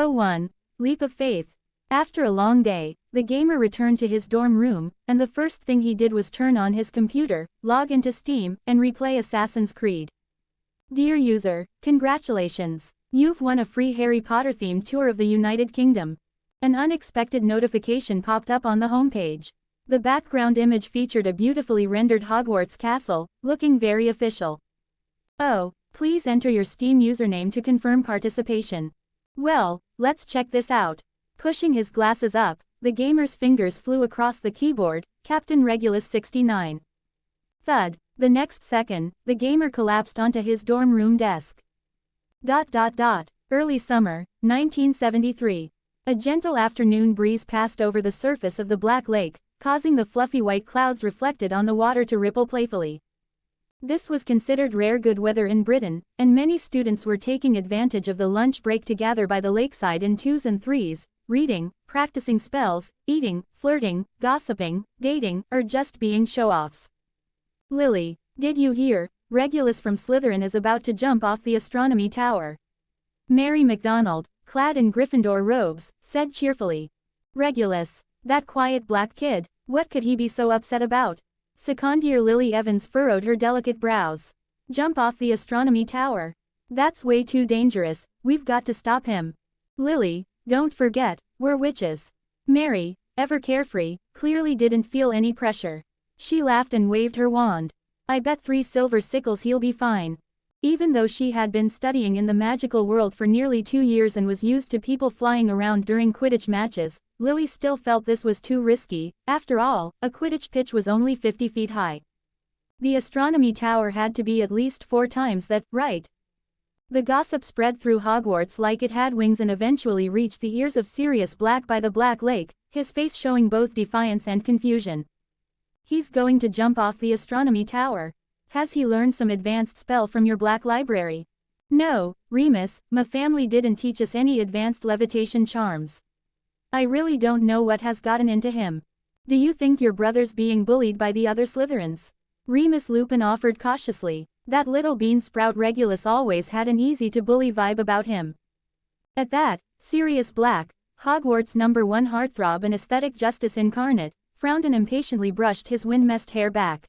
01. Leap of faith. After a long day, the gamer returned to his dorm room, and the first thing he did was turn on his computer, log into Steam, and replay Assassin's Creed. Dear user, congratulations! You've won a free Harry Potter-themed tour of the United Kingdom. An unexpected notification popped up on the homepage. The background image featured a beautifully rendered Hogwarts castle, looking very official. Oh, please enter your Steam username to confirm participation. Well, let's check this out. Pushing his glasses up, the gamer's fingers flew across the keyboard, Captain Regulus 69. Thud. The next second, the gamer collapsed onto his dorm room desk. Early summer, 1973. A gentle afternoon breeze passed over the surface of the Black Lake, causing the fluffy white clouds reflected on the water to ripple playfully. This was considered rare good weather in Britain, and many students were taking advantage of the lunch break to gather by the lakeside in twos and threes, reading, practicing spells, eating, flirting, gossiping, dating, or just being show-offs. Lily, did you hear? Regulus from Slytherin is about to jump off the astronomy tower. Mary MacDonald, clad in Gryffindor robes, said cheerfully. Regulus, that quiet black kid, what could he be so upset about? Secondier Lily Evans furrowed her delicate brows. Jump off the astronomy tower. That's way too dangerous, we've got to stop him. Lily, don't forget, we're witches. Mary, ever carefree, clearly didn't feel any pressure. She laughed and waved her wand. I bet 3 silver sickles he'll be fine. Even though she had been studying in the magical world for nearly 2 years and was used to people flying around during Quidditch matches, Lily still felt this was too risky. After all, a Quidditch pitch was only 50 feet high. The astronomy tower had to be at least 4 times that, right? The gossip spread through Hogwarts like it had wings and eventually reached the ears of Sirius Black by the Black Lake, his face showing both defiance and confusion. He's going to jump off the astronomy tower. Has he learned some advanced spell from your Black Library? No, Remus, my family didn't teach us any advanced levitation charms. I really don't know what has gotten into him. Do you think your brother's being bullied by the other Slytherins? Remus Lupin offered cautiously. That little bean sprout Regulus always had an easy-to-bully vibe about him. At that, Sirius Black, Hogwarts #1 heartthrob and aesthetic justice incarnate, frowned and impatiently brushed his wind-messed hair back.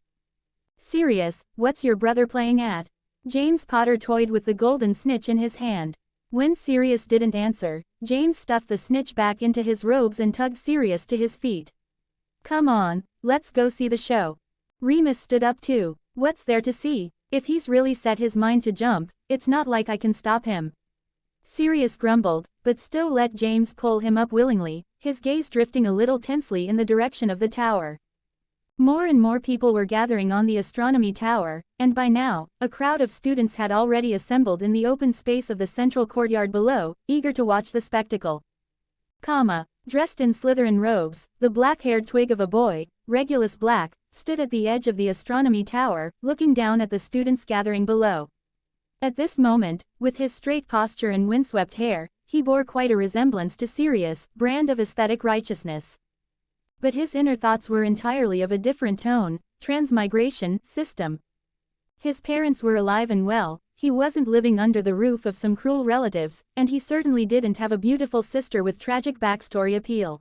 Sirius, what's your brother playing at? James Potter toyed with the golden snitch in his hand. When Sirius didn't answer, James stuffed the snitch back into his robes and tugged Sirius to his feet. Come on, let's go see the show. Remus stood up too. What's there to see? If he's really set his mind to jump, it's not like I can stop him. Sirius grumbled, but still let James pull him up willingly, his gaze drifting a little tensely in the direction of the tower. More and more people were gathering on the astronomy tower, and by now, a crowd of students had already assembled in the open space of the central courtyard below, eager to watch the spectacle. Dressed in Slytherin robes, the black-haired twig of a boy, Regulus Black, stood at the edge of the astronomy tower, looking down at the students gathering below. At this moment, with his straight posture and windswept hair, he bore quite a resemblance to Sirius, brand of aesthetic righteousness. But his inner thoughts were entirely of a different tone, transmigration, system. His parents were alive and well, he wasn't living under the roof of some cruel relatives, and he certainly didn't have a beautiful sister with tragic backstory appeal.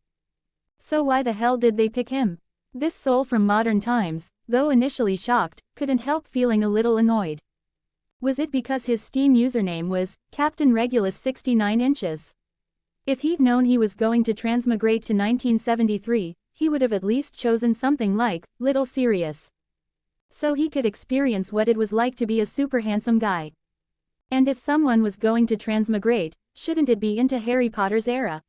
So why the hell did they pick him? This soul from modern times, though initially shocked, couldn't help feeling a little annoyed. Was it because his Steam username was Captain Regulus 69 inches? If he'd known he was going to transmigrate to 1973, he would have at least chosen something like Little Sirius. So he could experience what it was like to be a super handsome guy. And if someone was going to transmigrate, shouldn't it be into Harry Potter's era?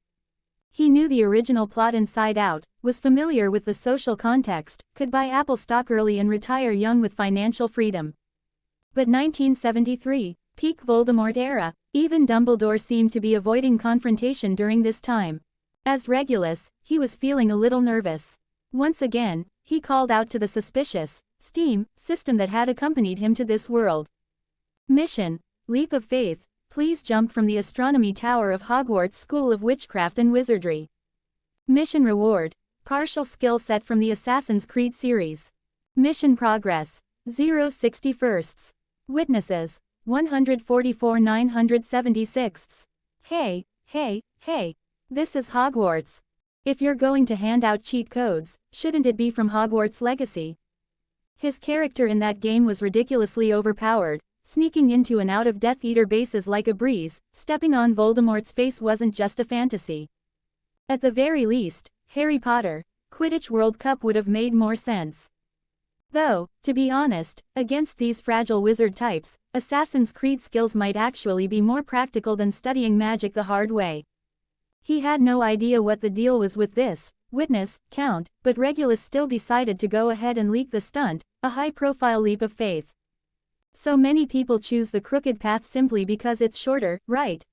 He knew the original plot inside out, was familiar with the social context, could buy Apple stock early and retire young with financial freedom. But 1973, peak Voldemort era, even Dumbledore seemed to be avoiding confrontation during this time. As Regulus, he was feeling a little nervous. Once again, he called out to the suspicious Steam system that had accompanied him to this world. Mission: Leap of Faith. Please jump from the astronomy tower of Hogwarts School of Witchcraft and Wizardry. Mission reward: partial skill set from the Assassin's Creed series. Mission progress: 0.61. Witnesses: 144 976. Hey, Hey, hey. This is Hogwarts. If you're going to hand out cheat codes, shouldn't it be from Hogwarts Legacy? His character in that game was ridiculously overpowered, sneaking into and out of Death Eater bases like a breeze. Stepping on Voldemort's face wasn't just a fantasy. At the very least, Harry Potter, Quidditch World Cup would have made more sense. Though, to be honest, against these fragile wizard types, Assassin's Creed skills might actually be more practical than studying magic the hard way. He had no idea what the deal was with this witness count, but Regulus still decided to go ahead and leak the stunt, a high-profile leap of faith. So many people choose the crooked path simply because it's shorter, right?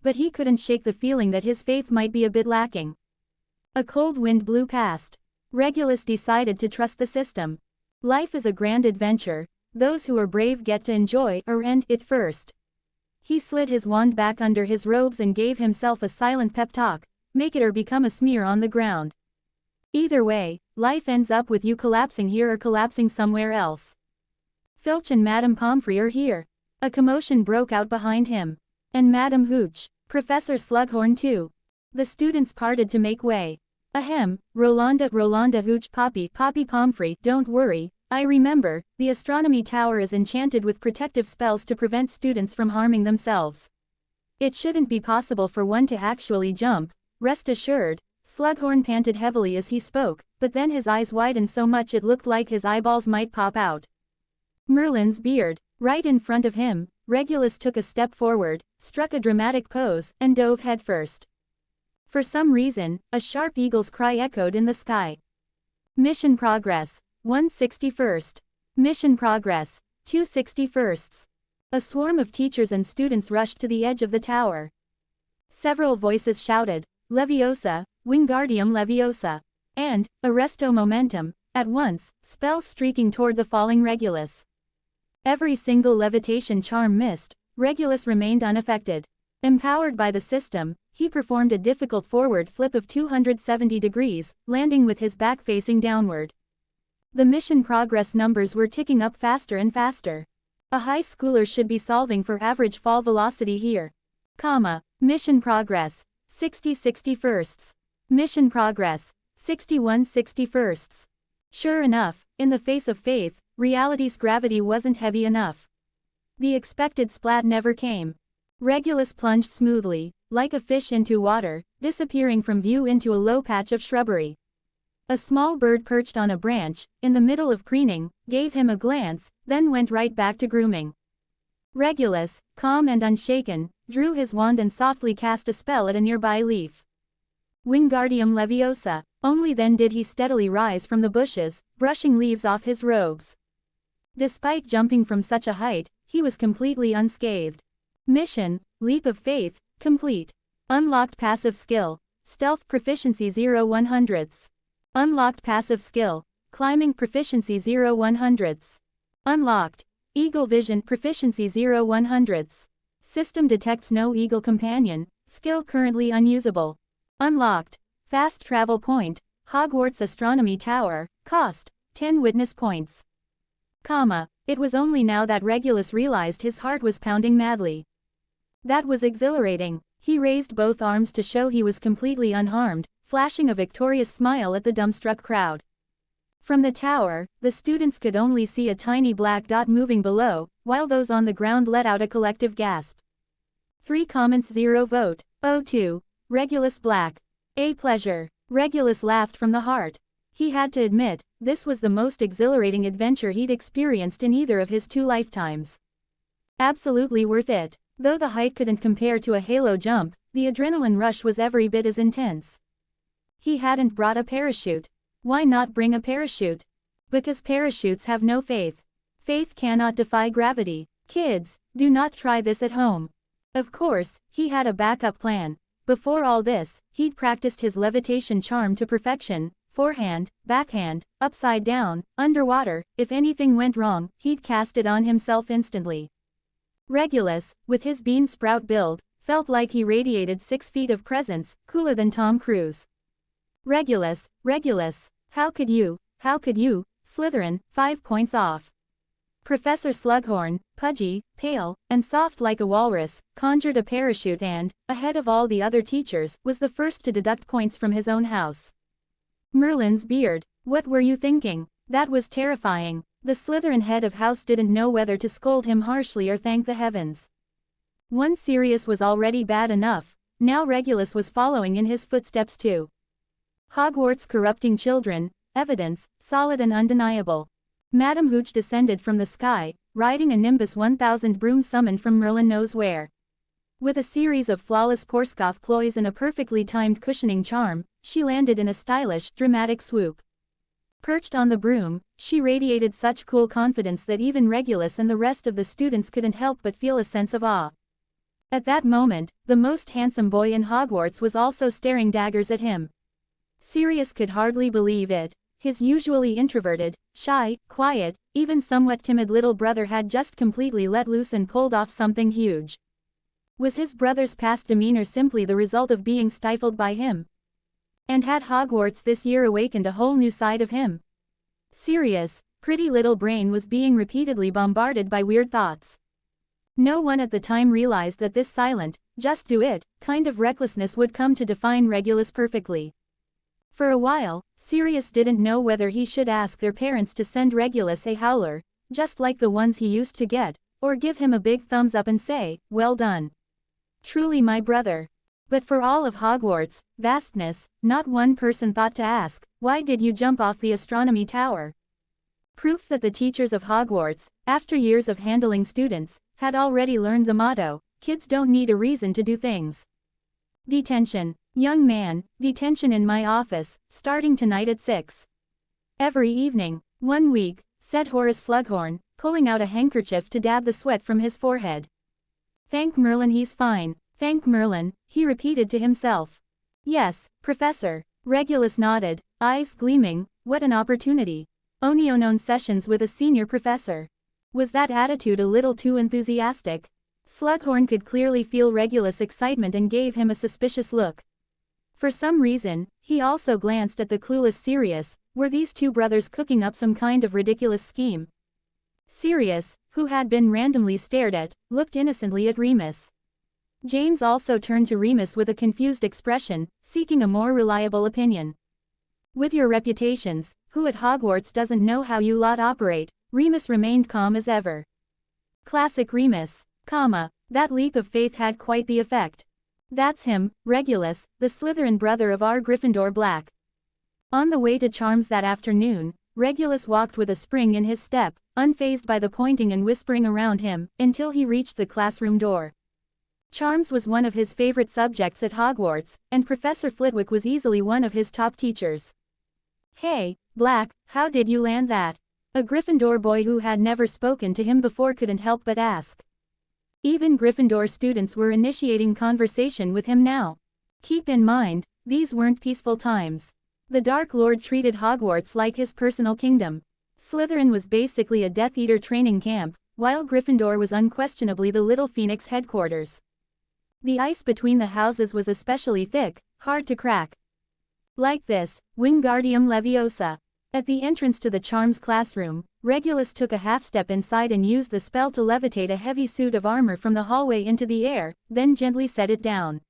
But he couldn't shake the feeling that his faith might be a bit lacking. A cold wind blew past. Regulus decided to trust the system. Life is a grand adventure. Those who are brave get to enjoy or end it first. He slid his wand back under his robes and gave himself a silent pep talk, make it or become a smear on the ground. Either way, life ends up with you collapsing here or collapsing somewhere else. Filch and Madame Pomfrey are here. A commotion broke out behind him. And Madame Hooch, Professor Slughorn too. The students parted to make way. Ahem, Rolanda Hooch Poppy Pomfrey, don't worry, I remember, the astronomy tower is enchanted with protective spells to prevent students from harming themselves. It shouldn't be possible for one to actually jump, rest assured. Slughorn panted heavily as he spoke, but then his eyes widened so much it looked like his eyeballs might pop out. Merlin's beard, right in front of him. Regulus took a step forward, struck a dramatic pose, and dove headfirst. For some reason, a sharp eagle's cry echoed in the sky. Mission progress. 161st. Mission progress. 261st. A swarm of teachers and students rushed to the edge of the tower. Several voices shouted, Leviosa, Wingardium Leviosa, and, Arresto Momentum, at once, spells streaking toward the falling Regulus. Every single levitation charm missed. Regulus remained unaffected. Empowered by the system, he performed a difficult forward flip of 270 degrees, landing with his back facing downward. The mission progress numbers were ticking up faster and faster. A high schooler should be solving for average fall velocity here. Mission progress. 60 61st. Mission progress. 61 61st. Sure enough, in the face of faith, reality's gravity wasn't heavy enough. The expected splat never came. Regulus plunged smoothly, like a fish into water, disappearing from view into a low patch of shrubbery. A small bird perched on a branch, in the middle of preening, gave him a glance, then went right back to grooming. Regulus, calm and unshaken, drew his wand and softly cast a spell at a nearby leaf. Wingardium Leviosa. Only then did he steadily rise from the bushes, brushing leaves off his robes. Despite jumping from such a height, he was completely unscathed. Mission, Leap of Faith, complete. Unlocked passive skill, Stealth proficiency 0 100ths. Unlocked passive skill, Climbing proficiency 0 100ths. Unlocked, Eagle Vision proficiency 0 100ths. System detects no eagle companion, skill currently unusable. Unlocked, Fast travel point, Hogwarts Astronomy Tower, cost, 10 witness points. It was only now that Regulus realized his heart was pounding madly. That was exhilarating. He raised both arms to show he was completely unharmed, flashing a victorious smile at the dumbstruck crowd. From the tower, the students could only see a tiny black dot moving below, while those on the ground let out a collective gasp. 3 comments 0 vote. 02. Regulus Black. A pleasure. Regulus laughed from the heart. He had to admit, this was the most exhilarating adventure he'd experienced in either of his 2 lifetimes. Absolutely worth it. Though the height couldn't compare to a halo jump, the adrenaline rush was every bit as intense. He hadn't brought a parachute. Why not bring a parachute? Because parachutes have no faith. Faith cannot defy gravity. Kids, do not try this at home. Of course, he had a backup plan. Before all this, he'd practiced his levitation charm to perfection, forehand, backhand, upside down, underwater. If anything went wrong, he'd cast it on himself instantly. Regulus, with his bean sprout build, felt like he radiated 6 feet of presence, cooler than Tom Cruise. Regulus, how could you, Slytherin, 5 points off. Professor Slughorn, pudgy, pale, and soft like a walrus, conjured a parachute and, ahead of all the other teachers, was the first to deduct points from his own house. Merlin's beard. What were you thinking? That was terrifying. The Slytherin head of house didn't know whether to scold him harshly or thank the heavens. One Sirius was already bad enough, now Regulus was following in his footsteps too. Hogwarts corrupting children, evidence, solid and undeniable. Madame Hooch descended from the sky, riding a Nimbus 1000 broom summoned from Merlin knows where. With a series of flawless Porskoff ploys and a perfectly timed cushioning charm, she landed in a stylish, dramatic swoop. Perched on the broom, she radiated such cool confidence that even Regulus and the rest of the students couldn't help but feel a sense of awe. At that moment, the most handsome boy in Hogwarts was also staring daggers at him. Sirius could hardly believe it. His usually introverted, shy, quiet, even somewhat timid little brother had just completely let loose and pulled off something huge. Was his brother's past demeanor simply the result of being stifled by him? And had Hogwarts this year awakened a whole new side of him? Sirius' pretty little brain was being repeatedly bombarded by weird thoughts. No one at the time realized that this silent, just do it, kind of recklessness would come to define Regulus perfectly. For a while, Sirius didn't know whether he should ask their parents to send Regulus a howler, just like the ones he used to get, or give him a big thumbs up and say, "Well done. Truly my brother." But for all of Hogwarts' vastness, not one person thought to ask, "Why did you jump off the astronomy tower?" Proof that the teachers of Hogwarts, after years of handling students, had already learned the motto, "Kids don't need a reason to do things." Detention. Young man, detention in my office, starting tonight at 6. Every evening. 1 week, said Horace Slughorn, pulling out a handkerchief to dab the sweat from his forehead. Thank Merlin he's fine. Thank Merlin, he repeated to himself. Yes, Professor. Regulus nodded, eyes gleaming. What an opportunity. Onionon sessions with a senior professor. Was that attitude a little too enthusiastic? Slughorn could clearly feel Regulus' excitement and gave him a suspicious look. For some reason, he also glanced at the clueless Sirius. Were these two brothers cooking up some kind of ridiculous scheme? Sirius, who had been randomly stared at, looked innocently at Remus. James also turned to Remus with a confused expression, seeking a more reliable opinion. With your reputations, who at Hogwarts doesn't know how you lot operate? Remus remained calm as ever. Classic Remus, that leap of faith had quite the effect. That's him, Regulus, the Slytherin brother of our Gryffindor Black. On the way to Charms that afternoon, Regulus walked with a spring in his step, unfazed by the pointing and whispering around him, until he reached the classroom door. Charms was one of his favorite subjects at Hogwarts, and Professor Flitwick was easily one of his top teachers. Hey, Black, how did you land that? A Gryffindor boy who had never spoken to him before couldn't help but ask. Even Gryffindor students were initiating conversation with him now. Keep in mind, these weren't peaceful times. The Dark Lord treated Hogwarts like his personal kingdom. Slytherin was basically a Death Eater training camp, while Gryffindor was unquestionably the Little Phoenix headquarters. The ice between the houses was especially thick, hard to crack. Like this, Wingardium Leviosa. At the entrance to the Charms classroom, Regulus took a half-step inside and used the spell to levitate a heavy suit of armor from the hallway into the air, then gently set it down.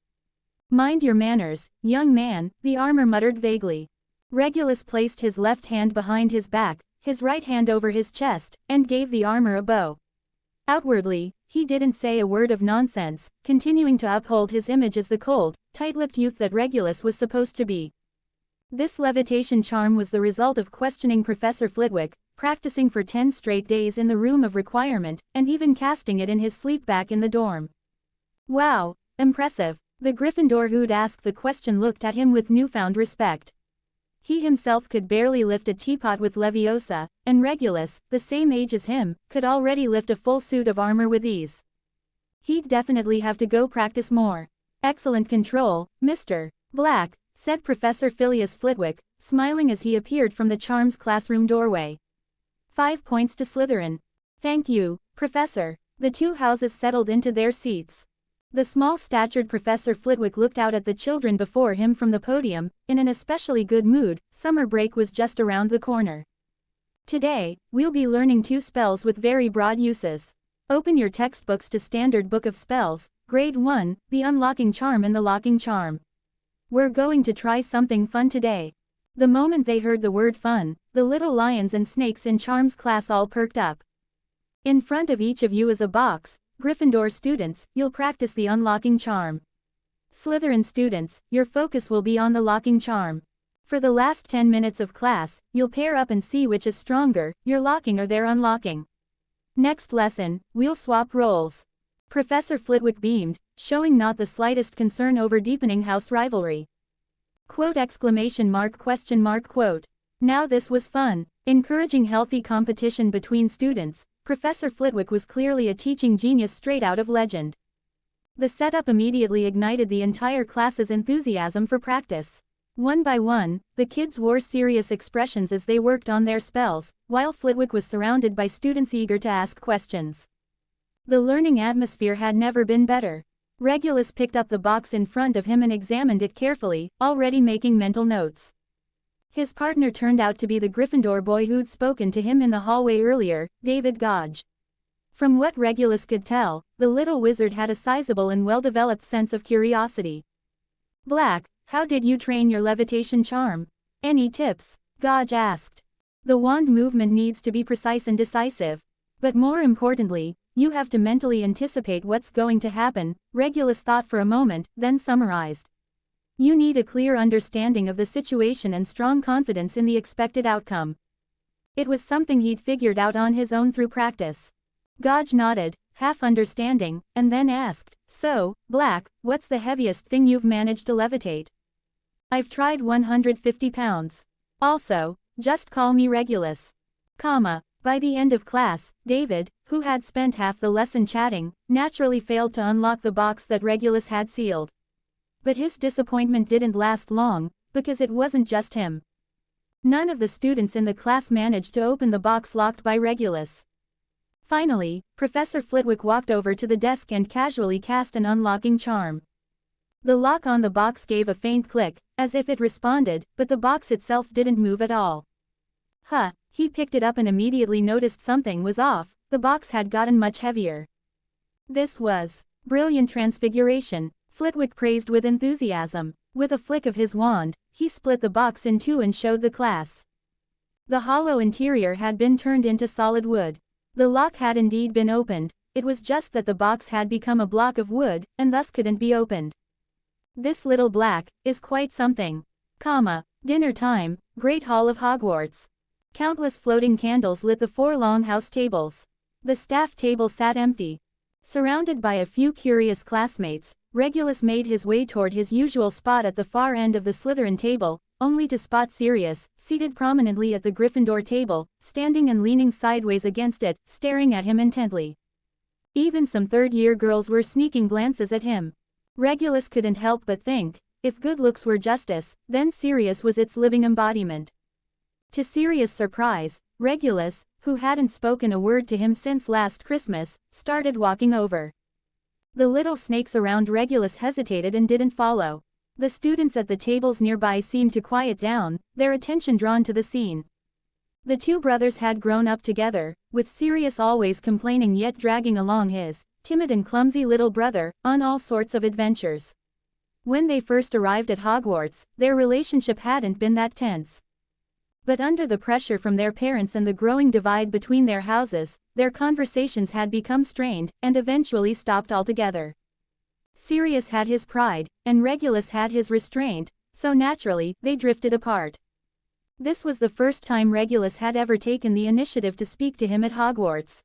Mind your manners, young man, the armor muttered vaguely. Regulus placed his left hand behind his back, his right hand over his chest, and gave the armor a bow. Outwardly, he didn't say a word of nonsense, continuing to uphold his image as the cold, tight-lipped youth that Regulus was supposed to be. This levitation charm was the result of questioning Professor Flitwick, practicing for 10 straight days in the room of requirement, and even casting it in his sleep back in the dorm. Wow, impressive. The Gryffindor who'd asked the question looked at him with newfound respect. He himself could barely lift a teapot with Leviosa, and Regulus, the same age as him, could already lift a full suit of armor with ease. He'd definitely have to go practice more. Excellent control, Mr. Black, said Professor Phileas Flitwick, smiling as he appeared from the Charms classroom doorway. 5 points to Slytherin. Thank you, Professor. The two houses settled into their seats. The small-statured Professor Flitwick looked out at the children before him from the podium, in an especially good mood. Summer break was just around the corner. Today, we'll be learning 2 spells with very broad uses. Open your textbooks to Standard Book of Spells, Grade 1, the Unlocking Charm and the Locking Charm. We're going to try something fun today. The moment they heard the word fun, the little lions and snakes in Charms class all perked up. In front of each of you is a box. Gryffindor students, you'll practice the Unlocking Charm. Slytherin students, your focus will be on the Locking Charm. For the last 10 minutes of class, you'll pair up and see which is stronger, your locking or their unlocking. Next lesson, we'll swap roles. Professor Flitwick beamed, showing not the slightest concern over deepening house rivalry. Quote exclamation mark question mark quote. Now this was fun. Encouraging healthy competition between students, Professor Flitwick was clearly a teaching genius straight out of legend. The setup immediately ignited the entire class's enthusiasm for practice. One by one, the kids wore serious expressions as they worked on their spells, while Flitwick was surrounded by students eager to ask questions. The learning atmosphere had never been better. Regulus picked up the box in front of him and examined it carefully, already making mental notes. His partner turned out to be the Gryffindor boy who'd spoken to him in the hallway earlier, David Gauge. From what Regulus could tell, the little wizard had a sizable and well-developed sense of curiosity. Black, how did you train your levitation charm? Any tips? Gauge asked. The wand movement needs to be precise and decisive. But more importantly, you have to mentally anticipate what's going to happen, Regulus thought for a moment, then summarized. You need a clear understanding of the situation and strong confidence in the expected outcome. It was something he'd figured out on his own through practice. Gauge nodded, half understanding, and then asked, So, Black, what's the heaviest thing you've managed to levitate? I've tried 150 pounds. Also, just call me Regulus. By the end of class, David, who had spent half the lesson chatting, naturally failed to unlock the box that Regulus had sealed. But his disappointment didn't last long, because it wasn't just him. None of the students in the class managed to open the box locked by Regulus. Finally, Professor Flitwick walked over to the desk and casually cast an unlocking charm. The lock on the box gave a faint click, as if it responded, but the box itself didn't move at all. He picked it up and immediately noticed something was off. The box had gotten much heavier. This was brilliant transfiguration, Flitwick praised with enthusiasm. With a flick of his wand, he split the box in two and showed the class. The hollow interior had been turned into solid wood. The lock had indeed been opened, it was just that the box had become a block of wood, and thus couldn't be opened. This little Black is quite something. Dinner time, Great Hall of Hogwarts. Countless floating candles lit the 4 long house tables. The staff table sat empty. Surrounded by a few curious classmates, Regulus made his way toward his usual spot at the far end of the Slytherin table, only to spot Sirius, seated prominently at the Gryffindor table, standing and leaning sideways against it, staring at him intently. Even some third-year girls were sneaking glances at him. Regulus couldn't help but think, if good looks were justice, then Sirius was its living embodiment. To Sirius' surprise, Regulus, who hadn't spoken a word to him since last Christmas, started walking over. The little snakes around Regulus hesitated and didn't follow. The students at the tables nearby seemed to quiet down, their attention drawn to the scene. The 2 brothers had grown up together, with Sirius always complaining yet dragging along his timid and clumsy little brother on all sorts of adventures. When they first arrived at Hogwarts, their relationship hadn't been that tense. But under the pressure from their parents and the growing divide between their houses, their conversations had become strained, and eventually stopped altogether. Sirius had his pride, and Regulus had his restraint, so naturally, they drifted apart. This was the first time Regulus had ever taken the initiative to speak to him at Hogwarts.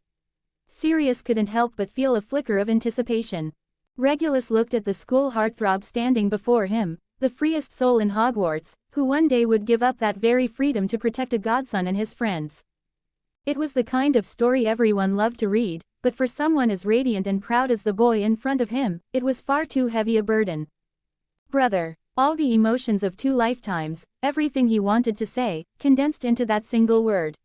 Sirius couldn't help but feel a flicker of anticipation. Regulus looked at the school heartthrob standing before him, the freest soul in Hogwarts, who one day would give up that very freedom to protect a godson and his friends. It was the kind of story everyone loved to read, but for someone as radiant and proud as the boy in front of him, it was far too heavy a burden. Brother, all the emotions of 2 lifetimes, everything he wanted to say, condensed into that single word.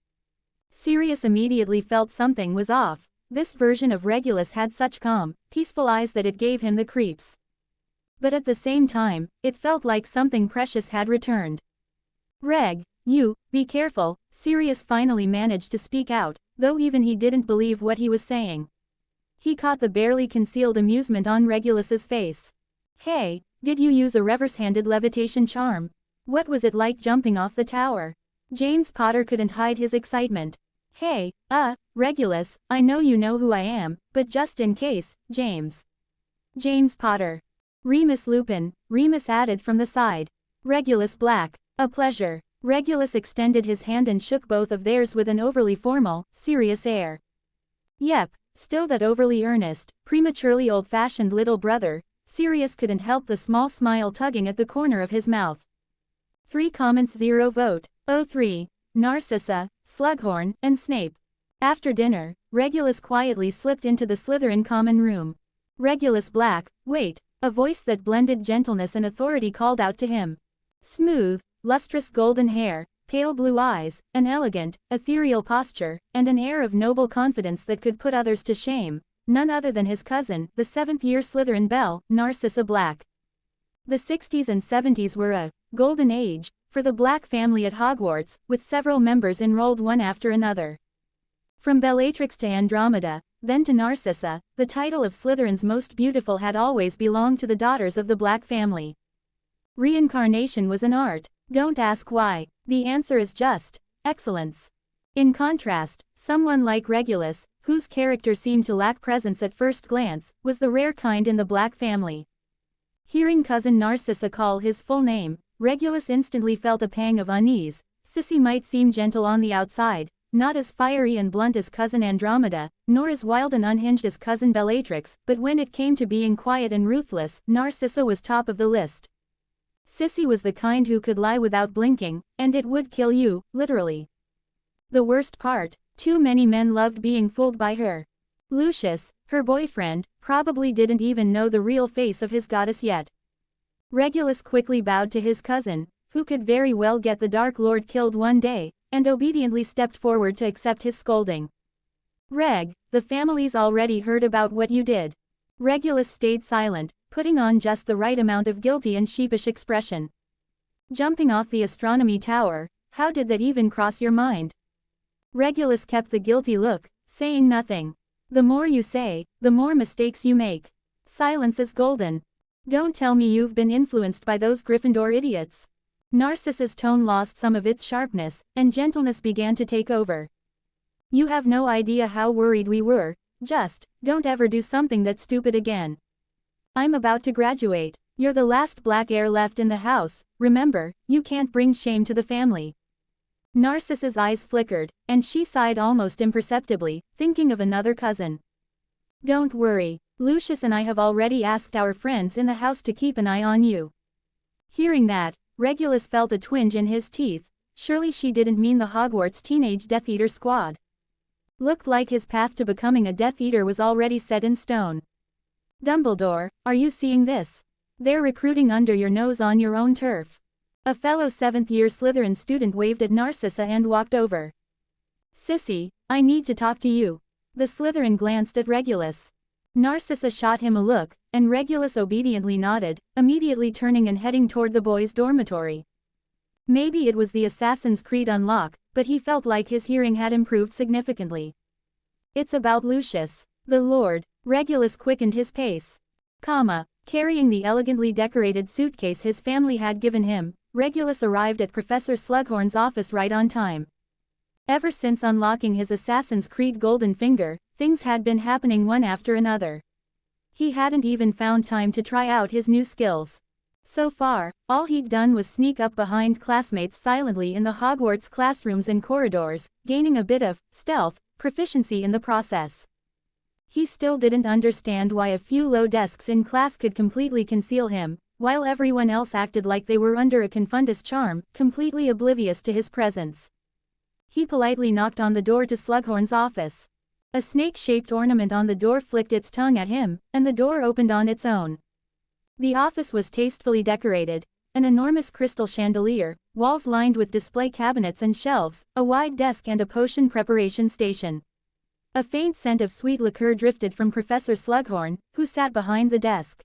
Sirius immediately felt something was off. This version of Regulus had such calm, peaceful eyes that it gave him the creeps. But at the same time, it felt like something precious had returned. Be careful," Sirius finally managed to speak out, though even he didn't believe what he was saying. He caught the barely concealed amusement on Regulus's face. "Hey, did you use a reverse-handed levitation charm? What was it like jumping off the tower?" James Potter couldn't hide his excitement. "Hey, Regulus, I know you know who I am, but just in case, James." James Potter. "Remus Lupin," Remus added from the side. "Regulus Black. A pleasure." Regulus extended his hand and shook both of theirs with an overly formal, serious air. Yep, still that overly earnest, prematurely old-fashioned little brother, Sirius couldn't help the small smile tugging at the corner of his mouth. 3 comments 0 vote. 03. Narcissa, Slughorn, and Snape. After dinner, Regulus quietly slipped into the Slytherin common room. "Regulus Black, wait," a voice that blended gentleness and authority called out to him. Smooth, lustrous golden hair, pale blue eyes, an elegant, ethereal posture, and an air of noble confidence that could put others to shame. None other than his cousin, the 7th-year Slytherin belle, Narcissa Black. The 60s and 70s were a golden age for the Black family at Hogwarts, with several members enrolled one after another. From Bellatrix to Andromeda, then to Narcissa, the title of Slytherin's most beautiful had always belonged to the daughters of the Black family. Reincarnation was an art. Don't ask why. The answer is just excellence. In contrast, someone like Regulus, whose character seemed to lack presence at first glance, was the rare kind in the Black family. Hearing cousin Narcissa call his full name, Regulus instantly felt a pang of unease. Sissy might seem gentle on the outside, not as fiery and blunt as cousin Andromeda, nor as wild and unhinged as cousin Bellatrix, but when it came to being quiet and ruthless, Narcissa was top of the list. Sissy was the kind who could lie without blinking, and it would kill you, literally. The worst part, too many men loved being fooled by her. Lucius, her boyfriend, probably didn't even know the real face of his goddess yet. Regulus quickly bowed to his cousin, who could very well get the Dark Lord killed one day, and obediently stepped forward to accept his scolding. "Reg, the family's already heard about what you did." Regulus stayed silent, putting on just the right amount of guilty and sheepish expression. "Jumping off the astronomy tower, how did that even cross your mind?" Regulus kept the guilty look, saying nothing. "The more you say, the more mistakes you make. Silence is golden. Don't tell me you've been influenced by those Gryffindor idiots." Narcissa's tone lost some of its sharpness, and gentleness began to take over. "You have no idea how worried we were. Just, don't ever do something that stupid again. I'm about to graduate. You're the last Black heir left in the house, remember, you can't bring shame to the family." Narcissa's eyes flickered, and she sighed almost imperceptibly, thinking of another cousin. "Don't worry. Lucius and I have already asked our friends in the house to keep an eye on you." Hearing that, Regulus felt a twinge in his teeth. Surely she didn't mean the Hogwarts Teenage Death Eater squad. Looked like his path to becoming a Death Eater was already set in stone. "Dumbledore, are you seeing this? They're recruiting under your nose on your own turf." A fellow 7th-year Slytherin student waved at Narcissa and walked over. "Sissy, I need to talk to you." The Slytherin glanced at Regulus. Narcissa shot him a look, and Regulus obediently nodded, immediately turning and heading toward the boys' dormitory. Maybe it was the Assassin's Creed unlock, but he felt like his hearing had improved significantly. "It's about Lucius, the Lord." Regulus quickened his pace. Carrying the elegantly decorated suitcase his family had given him, Regulus arrived at Professor Slughorn's office right on time. Ever since unlocking his Assassin's Creed Golden Finger, things had been happening one after another. He hadn't even found time to try out his new skills. So far, all he'd done was sneak up behind classmates silently in the Hogwarts classrooms and corridors, gaining a bit of stealth proficiency in the process. He still didn't understand why a few low desks in class could completely conceal him, while everyone else acted like they were under a confundus charm, completely oblivious to his presence. He politely knocked on the door to Slughorn's office. A snake-shaped ornament on the door flicked its tongue at him, and the door opened on its own. The office was tastefully decorated, an enormous crystal chandelier, walls lined with display cabinets and shelves, a wide desk and a potion preparation station. A faint scent of sweet liqueur drifted from Professor Slughorn, who sat behind the desk.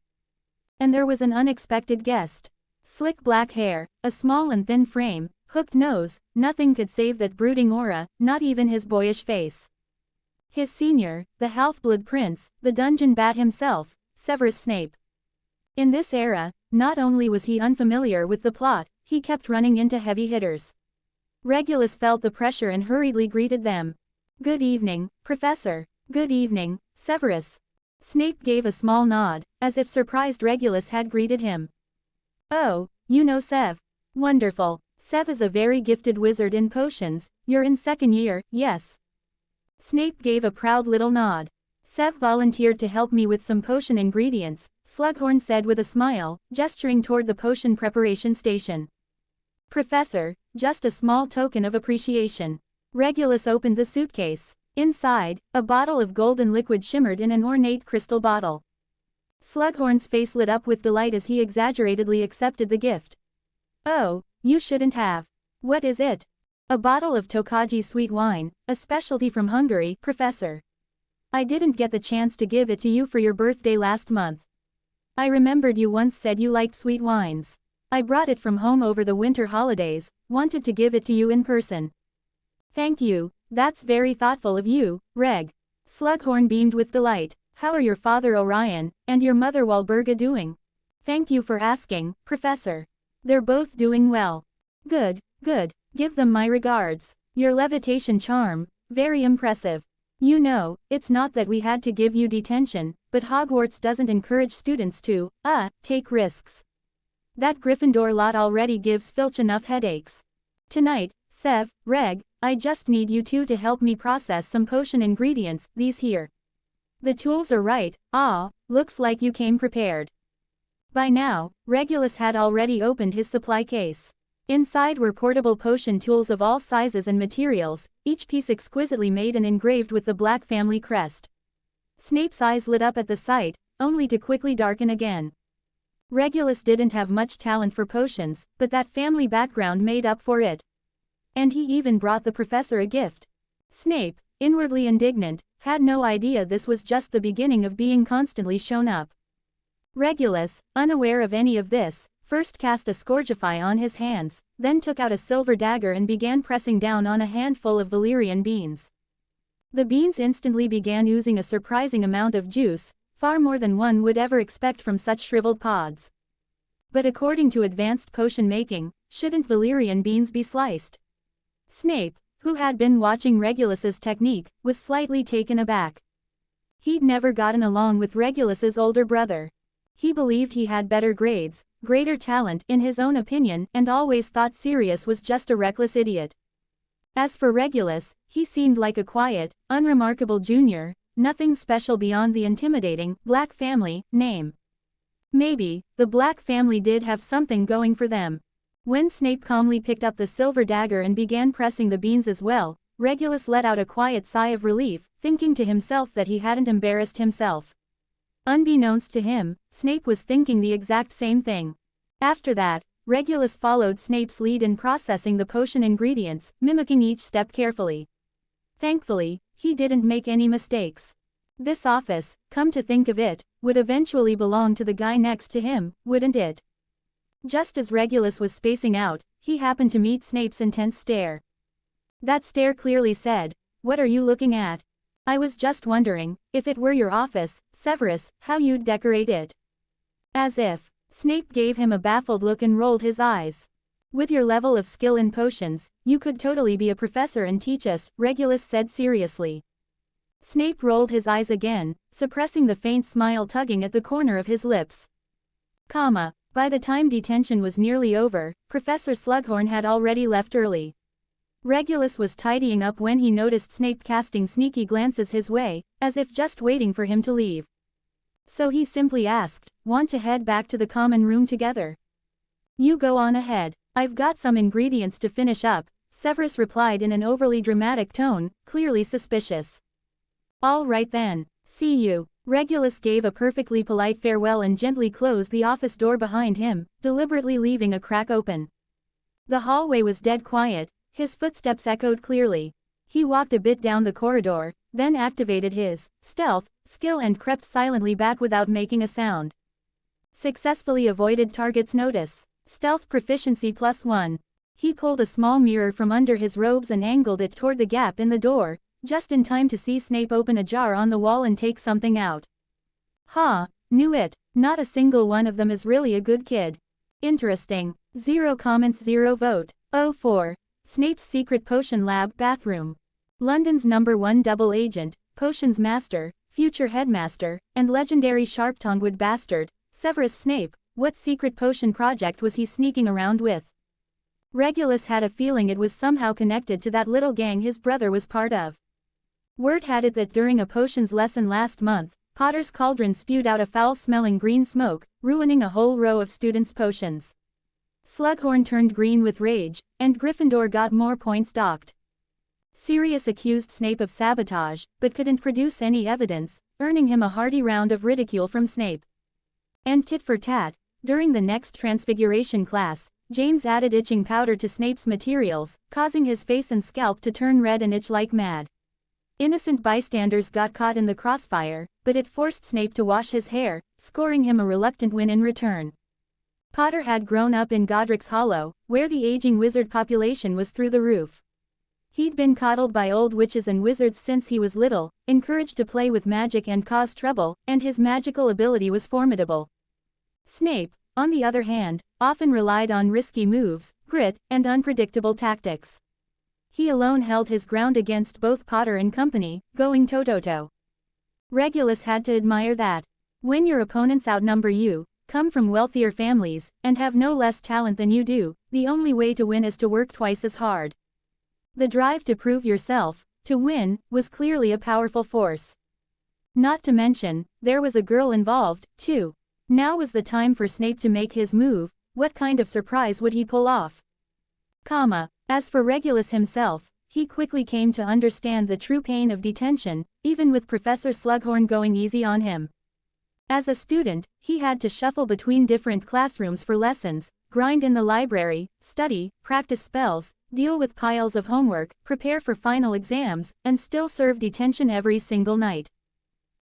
And there was an unexpected guest. Slick black hair, a small and thin frame, hooked nose, nothing could save that brooding aura, not even his boyish face. His senior, the half-blood prince, the dungeon bat himself, Severus Snape. In this era, not only was he unfamiliar with the plot, he kept running into heavy hitters. Regulus felt the pressure and hurriedly greeted them. "Good evening, Professor." "Good evening, Severus." Snape gave a small nod, as if surprised Regulus had greeted him. "Oh, you know Sev. Wonderful. Sev is a very gifted wizard in potions. You're in second year, yes?" Snape gave a proud little nod. "Sev volunteered to help me with some potion ingredients," Slughorn said with a smile, gesturing toward the potion preparation station. "Professor, just a small token of appreciation." Regulus opened the suitcase. Inside, a bottle of golden liquid shimmered in an ornate crystal bottle. Slughorn's face lit up with delight as he exaggeratedly accepted the gift. "Oh, you shouldn't have. What is it?" "A bottle of Tokaji sweet wine, a specialty from Hungary, Professor. I didn't get the chance to give it to you for your birthday last month. I remembered you once said you liked sweet wines. I brought it from home over the winter holidays, wanted to give it to you in person." "Thank you, that's very thoughtful of you, Reg." Slughorn beamed with delight. "How are your father Orion, and your mother Walburga doing?" "Thank you for asking, Professor. They're both doing well." "Good, good, give them my regards. Your levitation charm, very impressive. You know, it's not that we had to give you detention, but Hogwarts doesn't encourage students to, take risks. That Gryffindor lot already gives Filch enough headaches. Tonight, Sev, Reg, I just need you two to help me process some potion ingredients, these here. The tools are right, looks like you came prepared." By now, Regulus had already opened his supply case. Inside were portable potion tools of all sizes and materials, each piece exquisitely made and engraved with the Black family crest. Snape's eyes lit up at the sight, only to quickly darken again. Regulus didn't have much talent for potions, but that family background made up for it. And he even brought the professor a gift. Snape, inwardly indignant, had no idea this was just the beginning of being constantly shown up. Regulus, unaware of any of this, first cast a Scourgify on his hands, then took out a silver dagger and began pressing down on a handful of valerian beans. The beans instantly began oozing a surprising amount of juice, far more than one would ever expect from such shriveled pods. But according to advanced potion making, shouldn't valerian beans be sliced? Snape, who had been watching Regulus's technique, was slightly taken aback. He'd never gotten along with Regulus's older brother. He believed he had better grades, greater talent in his own opinion, and always thought Sirius was just a reckless idiot. As for Regulus, he seemed like a quiet, unremarkable junior, nothing special beyond the intimidating Black family name. Maybe, the Black family did have something going for them. When Snape calmly picked up the silver dagger and began pressing the beans as well, Regulus let out a quiet sigh of relief, thinking to himself that he hadn't embarrassed himself. Unbeknownst to him, Snape was thinking the exact same thing. After that, Regulus followed Snape's lead in processing the potion ingredients, mimicking each step carefully. Thankfully, he didn't make any mistakes. This office, come to think of it, would eventually belong to the guy next to him, wouldn't it? Just as Regulus was spacing out, he happened to meet Snape's intense stare. That stare clearly said, "What are you looking at? I was just wondering, if it were your office, Severus, how you'd decorate it." As if. Snape gave him a baffled look and rolled his eyes. "With your level of skill in potions, you could totally be a professor and teach us," Regulus said seriously. Snape rolled his eyes again, suppressing the faint smile tugging at the corner of his lips. By the time detention was nearly over, Professor Slughorn had already left early. Regulus was tidying up when he noticed Snape casting sneaky glances his way, as if just waiting for him to leave. So he simply asked, "Want to head back to the common room together?" "You go on ahead. I've got some ingredients to finish up," Severus replied in an overly dramatic tone, clearly suspicious. "All right then, see you." Regulus gave a perfectly polite farewell and gently closed the office door behind him, deliberately leaving a crack open. The hallway was dead quiet. His footsteps echoed clearly. He walked a bit down the corridor, then activated his stealth skill and crept silently back without making a sound. Successfully avoided target's notice. Stealth proficiency +1. He pulled a small mirror from under his robes and angled it toward the gap in the door, just in time to see Snape open a jar on the wall and take something out. Ha, knew it, not a single one of them is really a good kid. Interesting. 0 comments 0 vote. 04. Snape's secret potion lab bathroom. London's #1 double agent, potions master, future headmaster, and legendary sharp-tongued bastard, Severus Snape, what secret potion project was he sneaking around with? Regulus had a feeling it was somehow connected to that little gang his brother was part of. Word had it that during a potions lesson last month, Potter's cauldron spewed out a foul-smelling green smoke, ruining a whole row of students' potions. Slughorn turned green with rage, and Gryffindor got more points docked. Sirius accused Snape of sabotage, but couldn't produce any evidence, earning him a hearty round of ridicule from Snape. And tit for tat, during the next Transmigration class, James added itching powder to Snape's materials, causing his face and scalp to turn red and itch like mad. Innocent bystanders got caught in the crossfire, but it forced Snape to wash his hair, scoring him a reluctant win in return. Potter had grown up in Godric's Hollow, where the aging wizard population was through the roof. He'd been coddled by old witches and wizards since he was little, encouraged to play with magic and cause trouble, and his magical ability was formidable. Snape, on the other hand, often relied on risky moves, grit, and unpredictable tactics. He alone held his ground against both Potter and company, going toe-to-toe. Regulus had to admire that. When your opponents outnumber you, come from wealthier families, and have no less talent than you do, the only way to win is to work twice as hard. The drive to prove yourself, to win, was clearly a powerful force. Not to mention, there was a girl involved, too. Now was the time for Snape to make his move. What kind of surprise would he pull off? As for Regulus himself, he quickly came to understand the true pain of detention, even with Professor Slughorn going easy on him. As a student, he had to shuffle between different classrooms for lessons, grind in the library, study, practice spells, deal with piles of homework, prepare for final exams, and still serve detention every single night.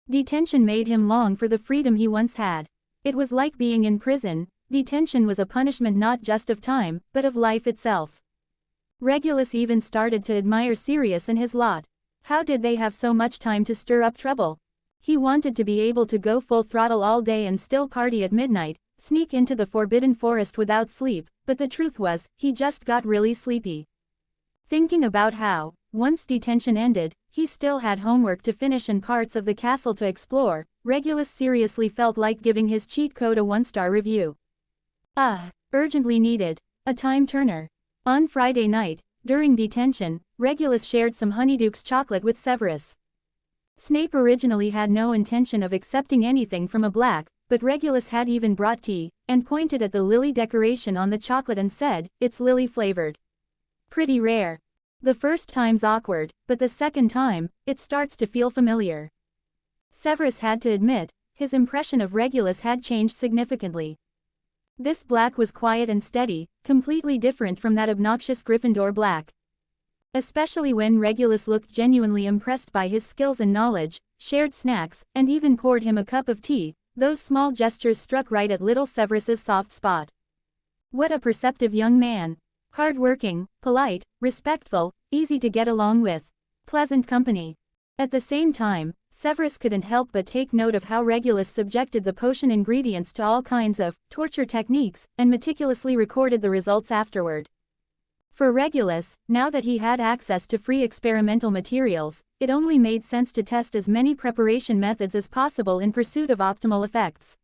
Detention made him long for the freedom he once had. It was like being in prison. Detention was a punishment not just of time, but of life itself. Regulus even started to admire Sirius and his lot. How did they have so much time to stir up trouble? He wanted to be able to go full throttle all day and still party at midnight, sneak into the Forbidden Forest without sleep, but the truth was, he just got really sleepy. Thinking about how, once detention ended, he still had homework to finish and parts of the castle to explore, Regulus seriously felt like giving his cheat code a 1-star review. Urgently needed. A time turner. On Friday night, during detention, Regulus shared some Honeydukes chocolate with Severus. Snape originally had no intention of accepting anything from a Black, but Regulus had even brought tea, and pointed at the lily decoration on the chocolate and said, "It's lily-flavored. Pretty rare." The first time's awkward, but the second time, it starts to feel familiar. Severus had to admit, his impression of Regulus had changed significantly. This Black was quiet and steady, completely different from that obnoxious Gryffindor Black. Especially when Regulus looked genuinely impressed by his skills and knowledge, shared snacks, and even poured him a cup of tea, those small gestures struck right at little Severus's soft spot. What a perceptive young man. Hard-working, polite, respectful, easy to get along with. Pleasant company. At the same time, Severus couldn't help but take note of how Regulus subjected the potion ingredients to all kinds of torture techniques, and meticulously recorded the results afterward. For Regulus, now that he had access to free experimental materials, it only made sense to test as many preparation methods as possible in pursuit of optimal effects.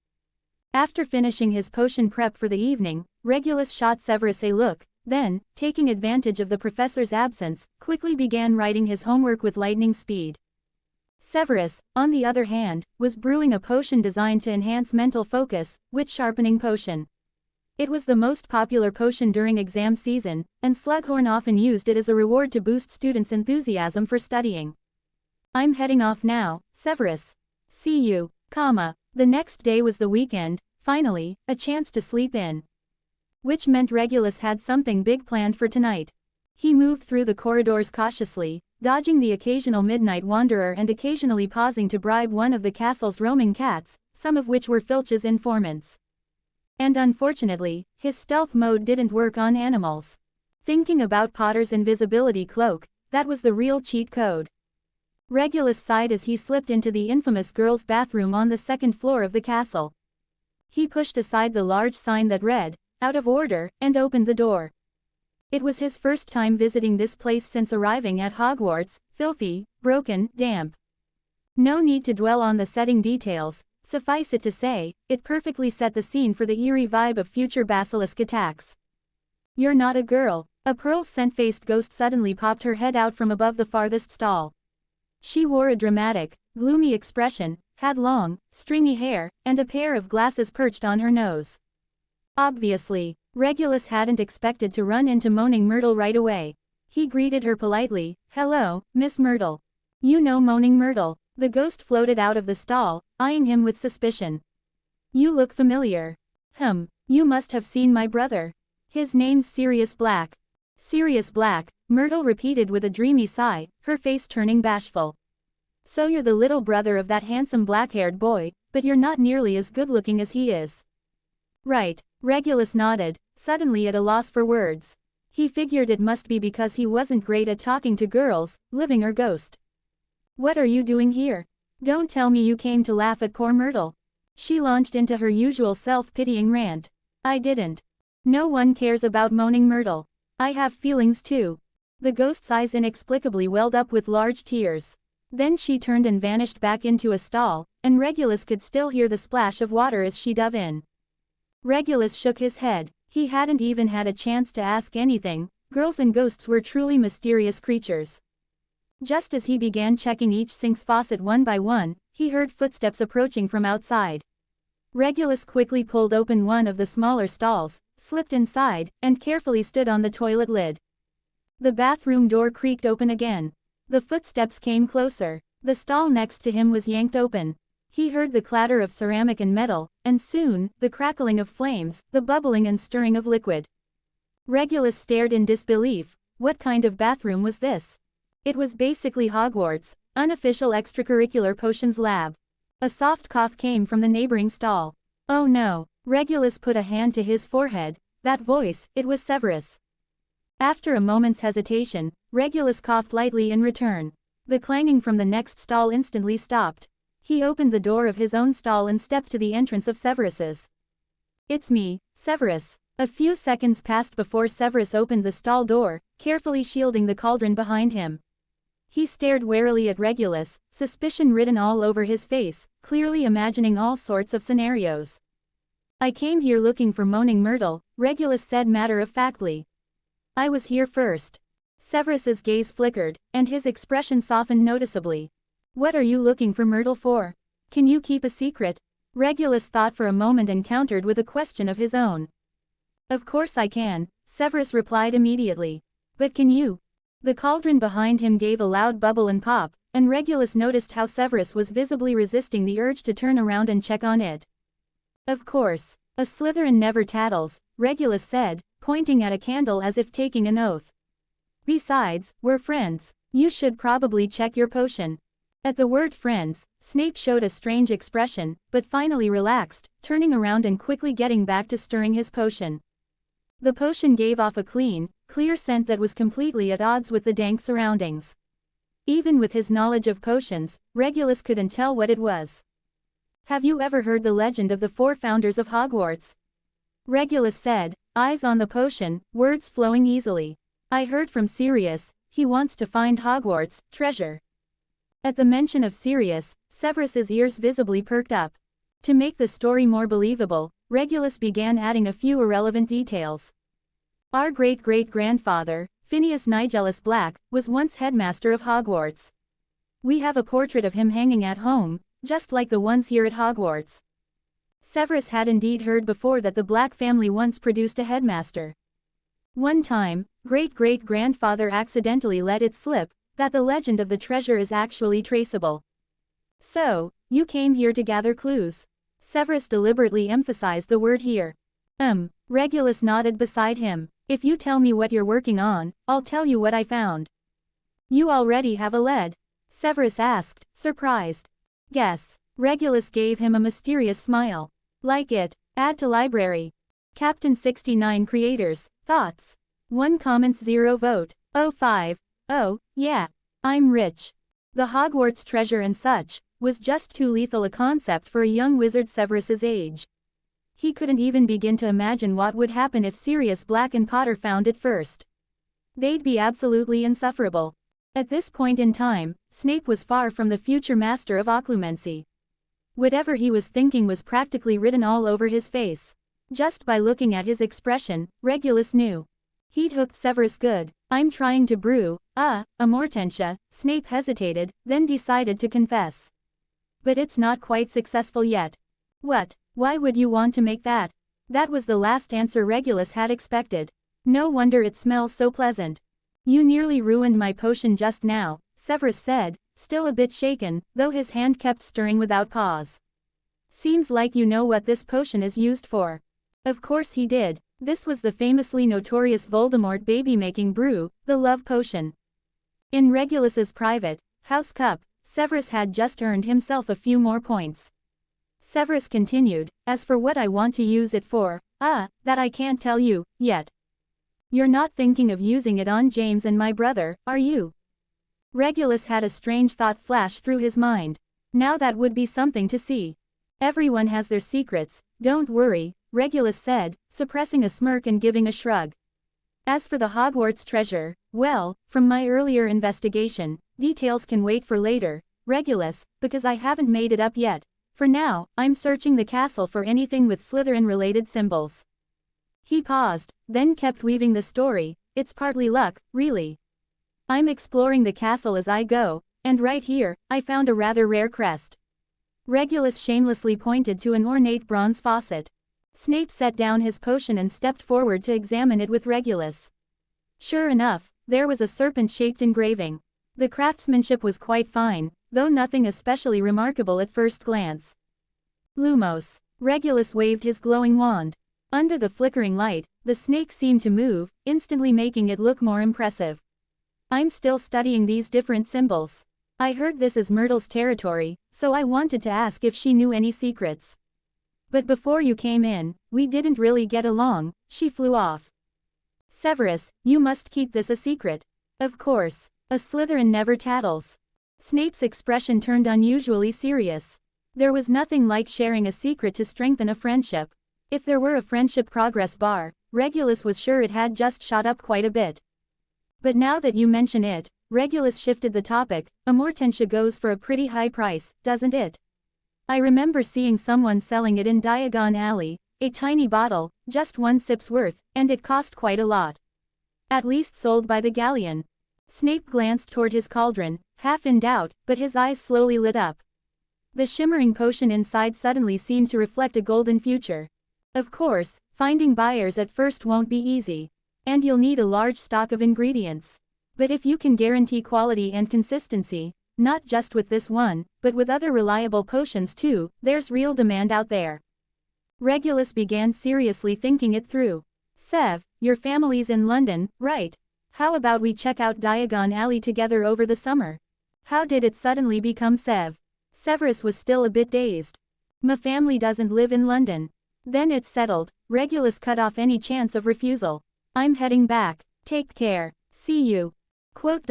After finishing his potion prep for the evening, Regulus shot Severus a look, then, taking advantage of the professor's absence, quickly began writing his homework with lightning speed. Severus, on the other hand, was brewing a potion designed to enhance mental focus, wit-sharpening potion. It was the most popular potion during exam season, and Slughorn often used it as a reward to boost students' enthusiasm for studying. "I'm heading off now, Severus. See you, The next day was the weekend, finally, a chance to sleep in. Which meant Regulus had something big planned for tonight. He moved through the corridors cautiously, dodging the occasional midnight wanderer and occasionally pausing to bribe one of the castle's roaming cats, some of which were Filch's informants. And unfortunately, his stealth mode didn't work on animals. Thinking about Potter's invisibility cloak, that was the real cheat code. Regulus sighed as he slipped into the infamous girls' bathroom on the second floor of the castle. He pushed aside the large sign that read, "Out of order," and opened the door. It was his first time visiting this place since arriving at Hogwarts, filthy, broken, damp. No need to dwell on the setting details, suffice it to say, it perfectly set the scene for the eerie vibe of future basilisk attacks. "You're not a girl." A pearl-scent-faced ghost suddenly popped her head out from above the farthest stall. She wore a dramatic, gloomy expression, had long, stringy hair, and a pair of glasses perched on her nose. Obviously, Regulus hadn't expected to run into Moaning Myrtle right away. He greeted her politely, "Hello, Miss Myrtle. You know Moaning Myrtle." The ghost floated out of the stall, eyeing him with suspicion. "You look familiar." You must have seen my brother. His name's Sirius Black." "Sirius Black," Myrtle repeated with a dreamy sigh, her face turning bashful. "So you're the little brother of that handsome black-haired boy, but you're not nearly as good-looking as he is." "Right," Regulus nodded, suddenly at a loss for words. He figured it must be because he wasn't great at talking to girls, living or ghost. "What are you doing here? Don't tell me you came to laugh at poor Myrtle." She launched into her usual self-pitying rant. "I didn't. No one cares about Moaning Myrtle. I have feelings too." The ghost's eyes inexplicably welled up with large tears. Then she turned and vanished back into a stall, and Regulus could still hear the splash of water as she dove in. Regulus shook his head. He hadn't even had a chance to ask anything. Girls and ghosts were truly mysterious creatures. Just as he began checking each sink's faucet one by one, he heard footsteps approaching from outside. Regulus quickly pulled open one of the smaller stalls, slipped inside, and carefully stood on the toilet lid. The bathroom door creaked open again. The footsteps came closer. The stall next to him was yanked open. He heard the clatter of ceramic and metal, and soon, the crackling of flames, the bubbling and stirring of liquid. Regulus stared in disbelief. What kind of bathroom was this? It was basically Hogwarts' unofficial extracurricular potions lab. A soft cough came from the neighboring stall. "Oh no." Regulus put a hand to his forehead. That voice, it was Severus. After a moment's hesitation, Regulus coughed lightly in return. The clanging from the next stall instantly stopped. He opened the door of his own stall and stepped to the entrance of Severus's. "It's me, Severus." A few seconds passed before Severus opened the stall door, carefully shielding the cauldron behind him. He stared warily at Regulus, suspicion written all over his face, clearly imagining all sorts of scenarios. "I came here looking for Moaning Myrtle," Regulus said matter-of-factly. "I was here first." Severus's gaze flickered, and his expression softened noticeably. "What are you looking for Myrtle for? Can you keep a secret?" Regulus thought for a moment and countered with a question of his own. "Of course I can," Severus replied immediately. "But can you?" The cauldron behind him gave a loud bubble and pop, and Regulus noticed how Severus was visibly resisting the urge to turn around and check on it. "Of course. A Slytherin never tattles," Regulus said, pointing at a candle as if taking an oath. "Besides, we're friends. You should probably check your potion." At the word friends, Snape showed a strange expression, but finally relaxed, turning around and quickly getting back to stirring his potion. The potion gave off a clean, clear scent that was completely at odds with the dank surroundings. Even with his knowledge of potions, Regulus couldn't tell what it was. "Have you ever heard the legend of the 4 founders of Hogwarts?" Regulus said, eyes on the potion, words flowing easily. "I heard from Sirius, he wants to find Hogwarts' treasure." At the mention of Sirius, Severus's ears visibly perked up. To make the story more believable, Regulus began adding a few irrelevant details. "Our great-great-grandfather, Phineas Nigellus Black, was once headmaster of Hogwarts. We have a portrait of him hanging at home, just like the ones here at Hogwarts." Severus had indeed heard before that the Black family once produced a headmaster. One time, great-great-grandfather accidentally let it slip that the legend of the treasure is actually traceable. "So, you came here to gather clues?" Severus deliberately emphasized the word here. Regulus nodded beside him. "If you tell me what you're working on, I'll tell you what I found." "You already have a lead?" Severus asked, surprised. "Guess." Regulus gave him a mysterious smile. "Like it. Add to library. Captain 69 creators, thoughts." 1 comments 0 vote. 05. Oh, yeah. I'm rich. The Hogwarts treasure and such was just too lethal a concept for a young wizard Severus's age. He couldn't even begin to imagine what would happen if Sirius Black and Potter found it first. They'd be absolutely insufferable. At this point in time, Snape was far from the future master of occlumency. Whatever he was thinking was practically written all over his face. Just by looking at his expression, Regulus knew. He'd hooked Severus good. I'm trying to brew, a Mortentia. Snape hesitated, then decided to confess. But it's not quite successful yet. What? Why would you want to make that? That was the last answer Regulus had expected. No wonder it smells so pleasant. You nearly ruined my potion just now, Severus said, still a bit shaken, though his hand kept stirring without pause. Seems like you know what this potion is used for. Of course he did. This was the famously notorious Voldemort baby-making brew, the love potion. In Regulus's private house cup, Severus had just earned himself a few more points. Severus continued, as for what I want to use it for, that I can't tell you, yet. You're not thinking of using it on James and my brother, are you? Regulus had a strange thought flash through his mind. Now that would be something to see. Everyone has their secrets, don't worry, Regulus said, suppressing a smirk and giving a shrug. As for the Hogwarts treasure, well, from my earlier investigation, details can wait for later, Regulus, because I haven't made it up yet. For now, I'm searching the castle for anything with Slytherin-related symbols. He paused, then kept weaving the story. It's partly luck, really. I'm exploring the castle as I go, and right here, I found a rather rare crest. Regulus shamelessly pointed to an ornate bronze faucet. Snape set down his potion and stepped forward to examine it with Regulus. Sure enough, there was a serpent-shaped engraving. The craftsmanship was quite fine, though nothing especially remarkable at first glance. Lumos. Regulus waved his glowing wand. Under the flickering light, the snake seemed to move, instantly making it look more impressive. I'm still studying these different symbols. I heard this is Myrtle's territory, so I wanted to ask if she knew any secrets. But before you came in, we didn't really get along, she flew off. Severus, you must keep this a secret. Of course, a Slytherin never tattles. Snape's expression turned unusually serious. There was nothing like sharing a secret to strengthen a friendship. If there were a friendship progress bar, Regulus was sure it had just shot up quite a bit. But now that you mention it, Regulus shifted the topic, a Mortentia goes for a pretty high price, doesn't it? I remember seeing someone selling it in Diagon Alley, a tiny bottle, just 1 sip's worth, and it cost quite a lot. At least sold by the galleon. Snape glanced toward his cauldron, half in doubt, but his eyes slowly lit up. The shimmering potion inside suddenly seemed to reflect a golden future. Of course, finding buyers at first won't be easy. And you'll need a large stock of ingredients. But if you can guarantee quality and consistency, not just with this one, but with other reliable potions too, there's real demand out there. Regulus began seriously thinking it through. Sev, your family's in London, right? How about we check out Diagon Alley together over the summer? How did it suddenly become Sev? Severus was still a bit dazed. My family doesn't live in London. Then it's settled. Regulus cut off any chance of refusal. I'm heading back. Take care. See you. Quote.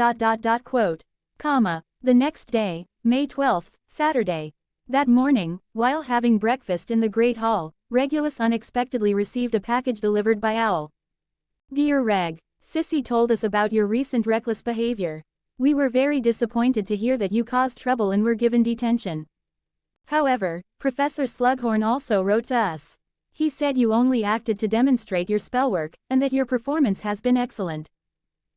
Comma. The next day, May 12th, Saturday. That morning, while having breakfast in the Great Hall, Regulus unexpectedly received a package delivered by Owl. Dear Reg, Sissy told us about your recent reckless behavior. We were very disappointed to hear that you caused trouble and were given detention. However, Professor Slughorn also wrote to us. He said you only acted to demonstrate your spellwork, and that your performance has been excellent.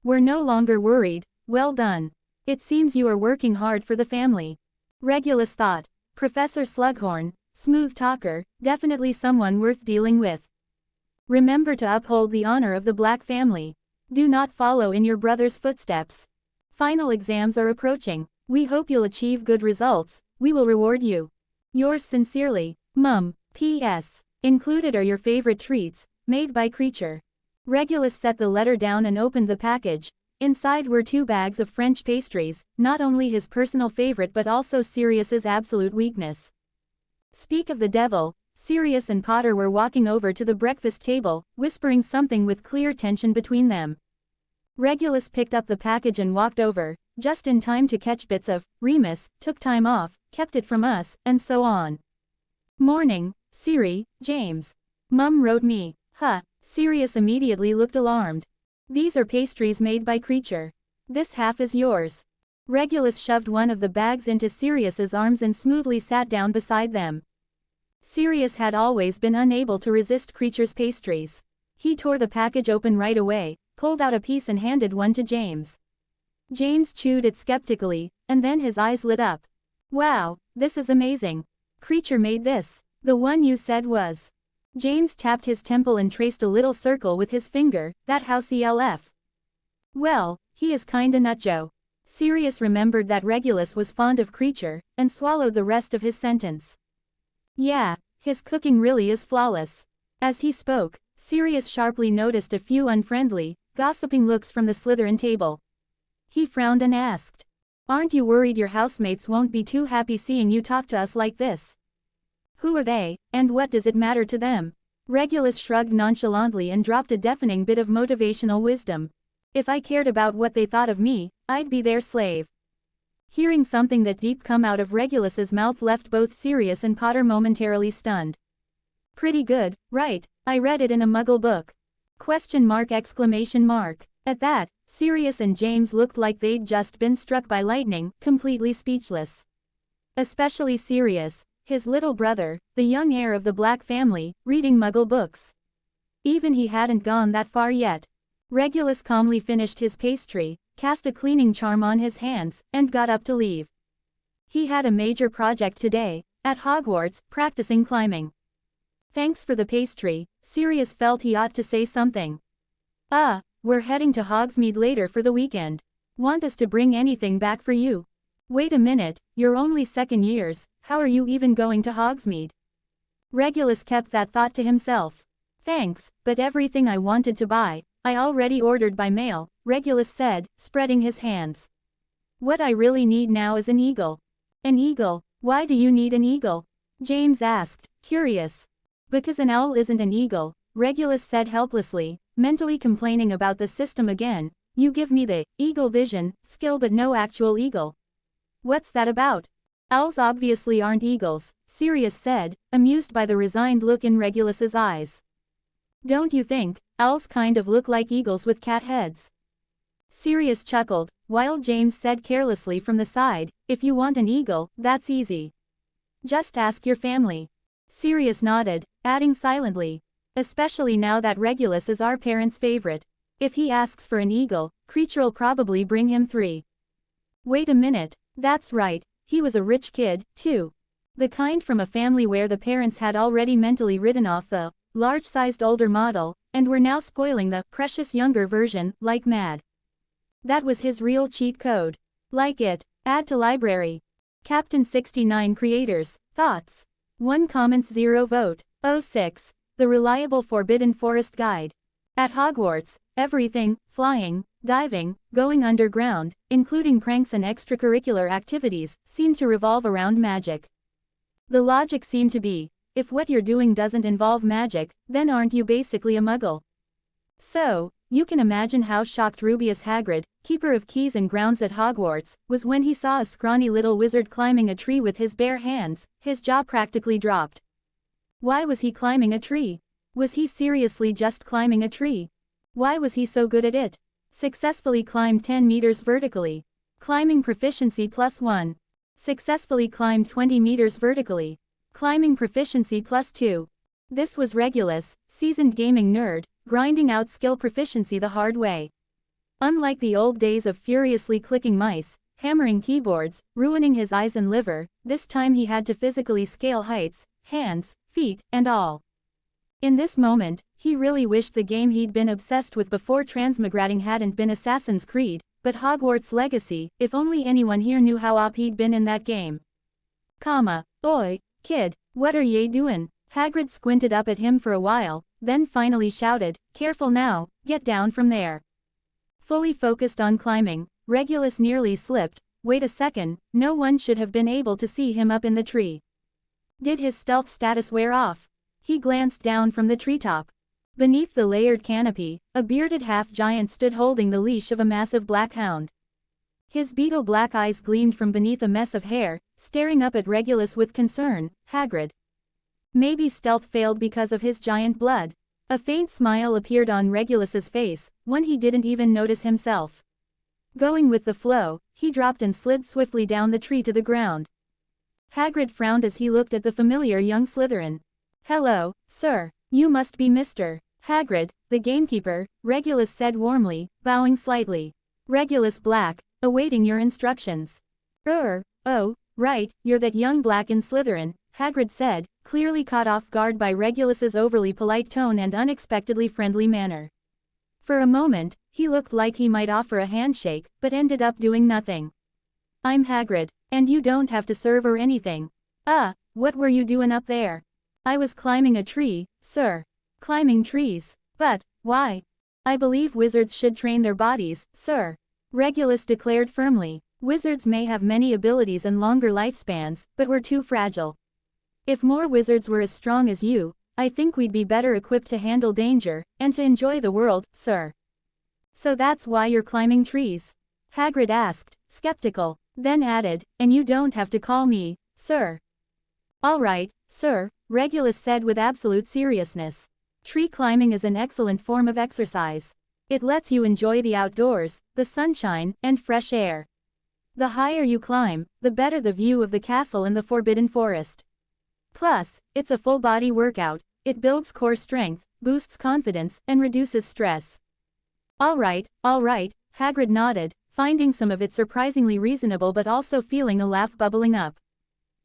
We're no longer worried. Well done. It seems you are working hard for the family. Regulus thought. Professor Slughorn, smooth talker, definitely someone worth dealing with. Remember to uphold the honor of the Black family. Do not follow in your brother's footsteps. Final exams are approaching. We hope you'll achieve good results. We will reward you. Yours sincerely, Mum. P.S. Included are your favorite treats, made by Creature. Regulus set the letter down and opened the package. Inside were 2 bags of French pastries, not only his personal favorite but also Sirius's absolute weakness. Speak of the devil, Sirius and Potter were walking over to the breakfast table, whispering something with clear tension between them. Regulus picked up the package and walked over, just in time to catch bits of, Remus, took time off, kept it from us, and so on. Morning, Siri, James. Mum wrote me. Huh, Sirius immediately looked alarmed. These are pastries made by Creature. This half is yours. Regulus shoved one of the bags into Sirius's arms and smoothly sat down beside them. Sirius had always been unable to resist Creature's pastries. He tore the package open right away, pulled out a piece and handed one to James. James chewed it skeptically, and then his eyes lit up. Wow, this is amazing. Creature made this. The one you said was. James tapped his temple and traced a little circle with his finger, that house ELF. Well, he is kinda nutjo. Sirius remembered that Regulus was fond of Creature, and swallowed the rest of his sentence. Yeah, his cooking really is flawless. As he spoke, Sirius sharply noticed a few unfriendly, gossiping looks from the Slytherin table. He frowned and asked. Aren't you worried your housemates won't be too happy seeing you talk to us like this? Who are they, and what does it matter to them? Regulus shrugged nonchalantly and dropped a deafening bit of motivational wisdom. If I cared about what they thought of me, I'd be their slave. Hearing something that deep come out of Regulus's mouth left both Sirius and Potter momentarily stunned. Pretty good, right? I read it in a Muggle book. ? At that, Sirius and James looked like they'd just been struck by lightning, completely speechless. Especially Sirius, his little brother, the young heir of the Black family, reading Muggle books. Even he hadn't gone that far yet. Regulus calmly finished his pastry, cast a cleaning charm on his hands, and got up to leave. He had a major project today, at Hogwarts, practicing climbing. Thanks for the pastry, Sirius felt he ought to say something. We're heading to Hogsmeade later for the weekend. Want us to bring anything back for you? Wait a minute, you're only second years, how are you even going to Hogsmeade? Regulus kept that thought to himself. Thanks, but everything I wanted to buy, I already ordered by mail, Regulus said, spreading his hands. What I really need now is an eagle. An eagle? Why do you need an eagle? James asked, curious. Because an owl isn't an eagle, Regulus said helplessly, mentally complaining about the system again. You give me the eagle vision skill but no actual eagle. What's that about? Owls obviously aren't eagles, Sirius said, amused by the resigned look in Regulus's eyes. Don't you think, owls kind of look like eagles with cat heads? Sirius chuckled, while James said carelessly from the side, if you want an eagle, that's easy. Just ask your family. Sirius nodded, adding silently. Especially now that Regulus is our parents' favorite. If he asks for an eagle, Creature'll probably bring him 3. Wait a minute, that's right, he was a rich kid, too. The kind from a family where the parents had already mentally written off the large-sized older model, and were now spoiling the precious younger version, like mad. That was his real cheat code. Like it, add to library. Captain 69 creators, thoughts. 1 comments 0 vote. 06. The Reliable Forbidden Forest Guide. At Hogwarts, everything, flying, diving, going underground, including pranks and extracurricular activities, seemed to revolve around magic. The logic seemed to be, if what you're doing doesn't involve magic, then aren't you basically a muggle? So, you can imagine how shocked Rubius Hagrid, keeper of keys and grounds at Hogwarts, was when he saw a scrawny little wizard climbing a tree with his bare hands. His jaw practically dropped. Why was he climbing a tree? Was he seriously just climbing a tree? Why was he so good at it? Successfully climbed 10 meters vertically. Climbing proficiency +1. Successfully climbed 20 meters vertically. Climbing proficiency +2. This was Regulus, seasoned gaming nerd, grinding out skill proficiency the hard way. Unlike the old days of furiously clicking mice, hammering keyboards, ruining his eyes and liver, this time he had to physically scale heights, hands, feet, and all. In this moment, he really wished the game he'd been obsessed with before transmigrating hadn't been Assassin's Creed, but Hogwarts Legacy. If only anyone here knew how OP he'd been in that game. Oi, kid, what are ye doin'? Hagrid squinted up at him for a while, then finally shouted, careful now, get down from there. Fully focused on climbing, Regulus nearly slipped. Wait a second, no one should have been able to see him up in the tree. Did his stealth status wear off? He glanced down from the treetop. Beneath the layered canopy, a bearded half-giant stood holding the leash of a massive black hound. His beetle-black eyes gleamed from beneath a mess of hair, staring up at Regulus with concern. Hagrid. Maybe stealth failed because of his giant blood. A faint smile appeared on Regulus's face, one he didn't even notice himself. Going with the flow, he dropped and slid swiftly down the tree to the ground. Hagrid frowned as he looked at the familiar young Slytherin. "Hello, sir. You must be Mr. Hagrid, the gamekeeper," Regulus said warmly, bowing slightly. "Regulus Black, awaiting your instructions." Oh, right, you're that young Black in Slytherin," Hagrid said, clearly caught off guard by Regulus's overly polite tone and unexpectedly friendly manner. For a moment, he looked like he might offer a handshake, but ended up doing nothing. "I'm Hagrid, and you don't have to serve or anything." What were you doing up there?" "I was climbing a tree, sir." "Climbing trees? But, why?" "I believe wizards should train their bodies, sir," Regulus declared firmly. "Wizards may have many abilities and longer lifespans, but we're too fragile. If more wizards were as strong as you, I think we'd be better equipped to handle danger, and to enjoy the world, sir." "So that's why you're climbing trees?" Hagrid asked, skeptical, then added, "And you don't have to call me, sir." "All right, sir," Regulus said with absolute seriousness. "Tree climbing is an excellent form of exercise. It lets you enjoy the outdoors, the sunshine, and fresh air. The higher you climb, the better the view of the castle in the Forbidden Forest. Plus, it's a full-body workout, it builds core strength, boosts confidence, and reduces stress." All right, Hagrid nodded, finding some of it surprisingly reasonable but also feeling a laugh bubbling up.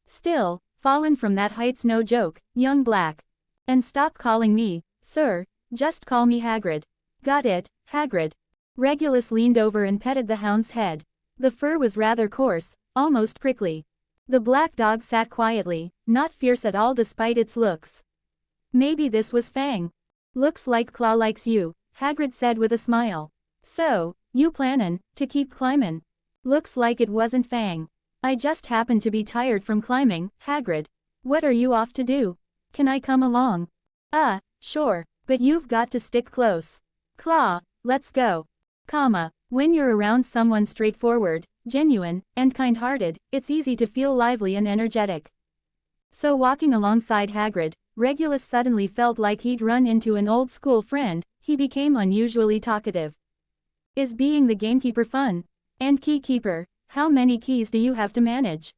"Still, fallen from that height's no joke, young Black. And stop calling me, sir, just call me Hagrid." "Got it, Hagrid." Regulus leaned over and petted the hound's head. The fur was rather coarse, almost prickly. The black dog sat quietly, not fierce at all despite its looks. "Maybe this was Fang." "Looks like Claw likes you," Hagrid said with a smile. "So, you plannin' to keep climbin'?" "Looks like it wasn't Fang. I just happened to be tired from climbing, Hagrid." "What are you off to do? Can I come along?" Sure, but you've got to stick close." "Claw, let's go." When you're around someone straightforward, genuine, and kind-hearted, it's easy to feel lively and energetic. So walking alongside Hagrid, Regulus suddenly felt like he'd run into an old-school friend. He became unusually talkative. "Is being the gamekeeper fun? And keykeeper, how many keys do you have to manage?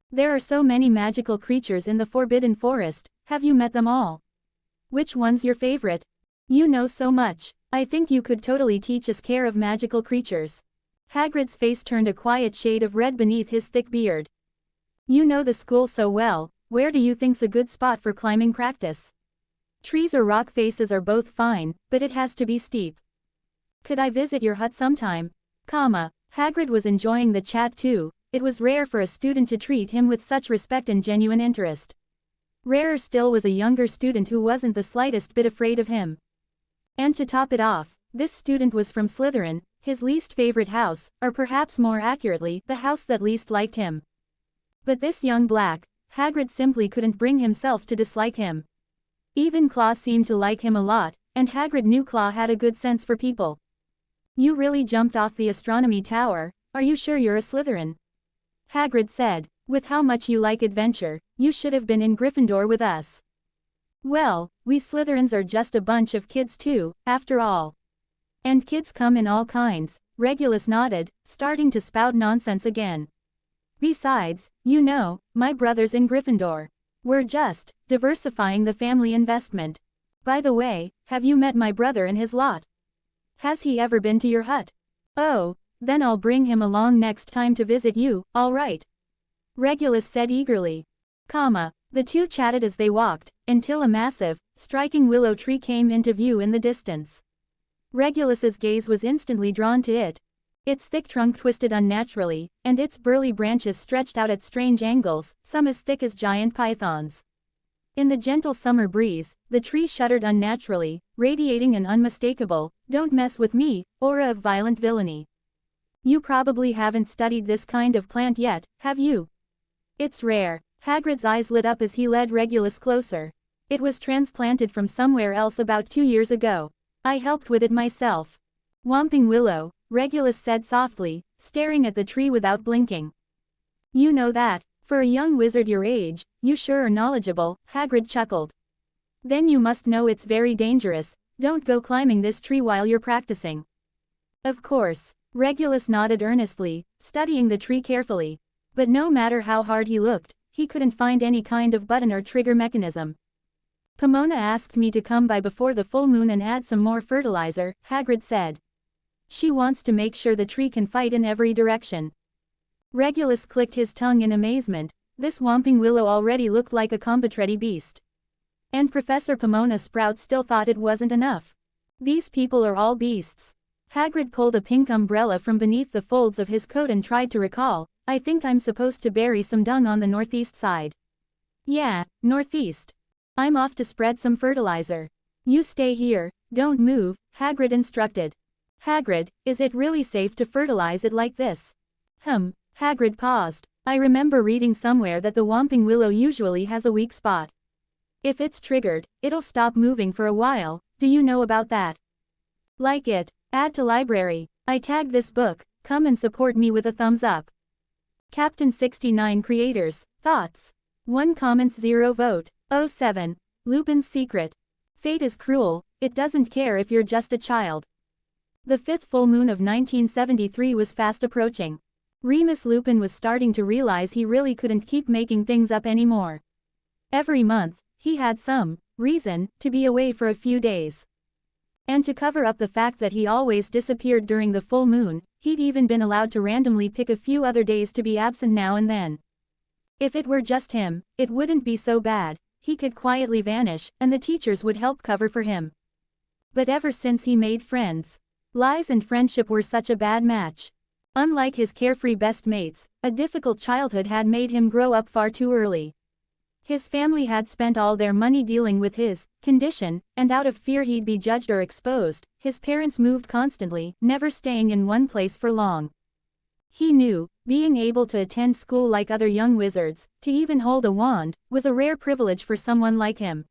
There are so many magical creatures in the Forbidden Forest, have you met them all? Which one's your favorite? You know so much, I think you could totally teach us care of magical creatures." Hagrid's face turned a quiet shade of red beneath his thick beard. "You know the school so well, where do you think's a good spot for climbing practice? Trees or rock faces are both fine, but it has to be steep. Could I visit your hut sometime?" Hagrid was enjoying the chat too. It was rare for a student to treat him with such respect and genuine interest. Rarer still was a younger student who wasn't the slightest bit afraid of him. And to top it off, this student was from Slytherin, his least favorite house, or perhaps more accurately, the house that least liked him. But this young Black, Hagrid simply couldn't bring himself to dislike him. Even Claw seemed to like him a lot, and Hagrid knew Claw had a good sense for people. "You really jumped off the astronomy tower, are you sure you're a Slytherin?" Hagrid said, "With how much you like adventure, you should have been in Gryffindor with us." "Well, we Slytherins are just a bunch of kids too, after all." "And kids come in all kinds," Regulus nodded, starting to spout nonsense again. "Besides, you know, my brother's in Gryffindor. We're just diversifying the family investment. By the way, have you met my brother and his lot? Has he ever been to your hut?" "Oh, then I'll bring him along next time to visit you, all right," Regulus said eagerly. The two chatted as they walked, until a massive, striking willow tree came into view in the distance. Regulus's gaze was instantly drawn to it. Its thick trunk twisted unnaturally, and its burly branches stretched out at strange angles, some as thick as giant pythons. In the gentle summer breeze, the tree shuddered unnaturally, radiating an unmistakable, "Don't mess with me," aura of violent villainy. "You probably haven't studied this kind of plant yet, have you? It's rare, Hagrid's eyes lit up as he led Regulus closer. It was transplanted from somewhere else about 2 years ago. I helped with it myself. Whomping Willow, Regulus said softly, staring at the tree without blinking. You know that. For a young wizard your age, you sure are knowledgeable, Hagrid chuckled. Then you must know it's very dangerous. Don't go climbing this tree while you're practicing. Of course. Regulus nodded earnestly, studying the tree carefully. But no matter how hard he looked, he couldn't find any kind of button or trigger mechanism. Pomona asked me to come by before the full moon and add some more fertilizer, Hagrid said. She wants to make sure the tree can fight in every direction. Regulus clicked his tongue in amazement. This Whomping Willow already looked like a combatreti beast. And Professor Pomona Sprout still thought it wasn't enough. These people are all beasts. Hagrid pulled a pink umbrella from beneath the folds of his coat and tried to recall. I think I'm supposed to bury some dung on the northeast side. Yeah, northeast. I'm off to spread some fertilizer. You stay here, don't move, Hagrid instructed. Hagrid, is it really safe to fertilize it like this? Hagrid paused. I remember reading somewhere that the Whomping Willow usually has a weak spot. If it's triggered, it'll stop moving for a while. Do you know about that? Like it. Add to library. I tagged this book. Come and support me with a thumbs up. Captain 69 Creators. Thoughts. 1 comments 0 vote. 07. Lupin's secret. Fate is cruel. It doesn't care if you're just a child. The 5th full moon of 1973 was fast approaching. Remus Lupin was starting to realize he really couldn't keep making things up anymore. Every month, he had some reason to be away for a few days. And to cover up the fact that he always disappeared during the full moon, he'd even been allowed to randomly pick a few other days to be absent now and then. If it were just him, it wouldn't be so bad. He could quietly vanish, and the teachers would help cover for him. But ever since he made friends, lies and friendship were such a bad match. Unlike his carefree best mates, a difficult childhood had made him grow up far too early. His family had spent all their money dealing with his condition, and out of fear he'd be judged or exposed, his parents moved constantly, never staying in one place for long. He knew, being able to attend school like other young wizards, to even hold a wand, was a rare privilege for someone like him.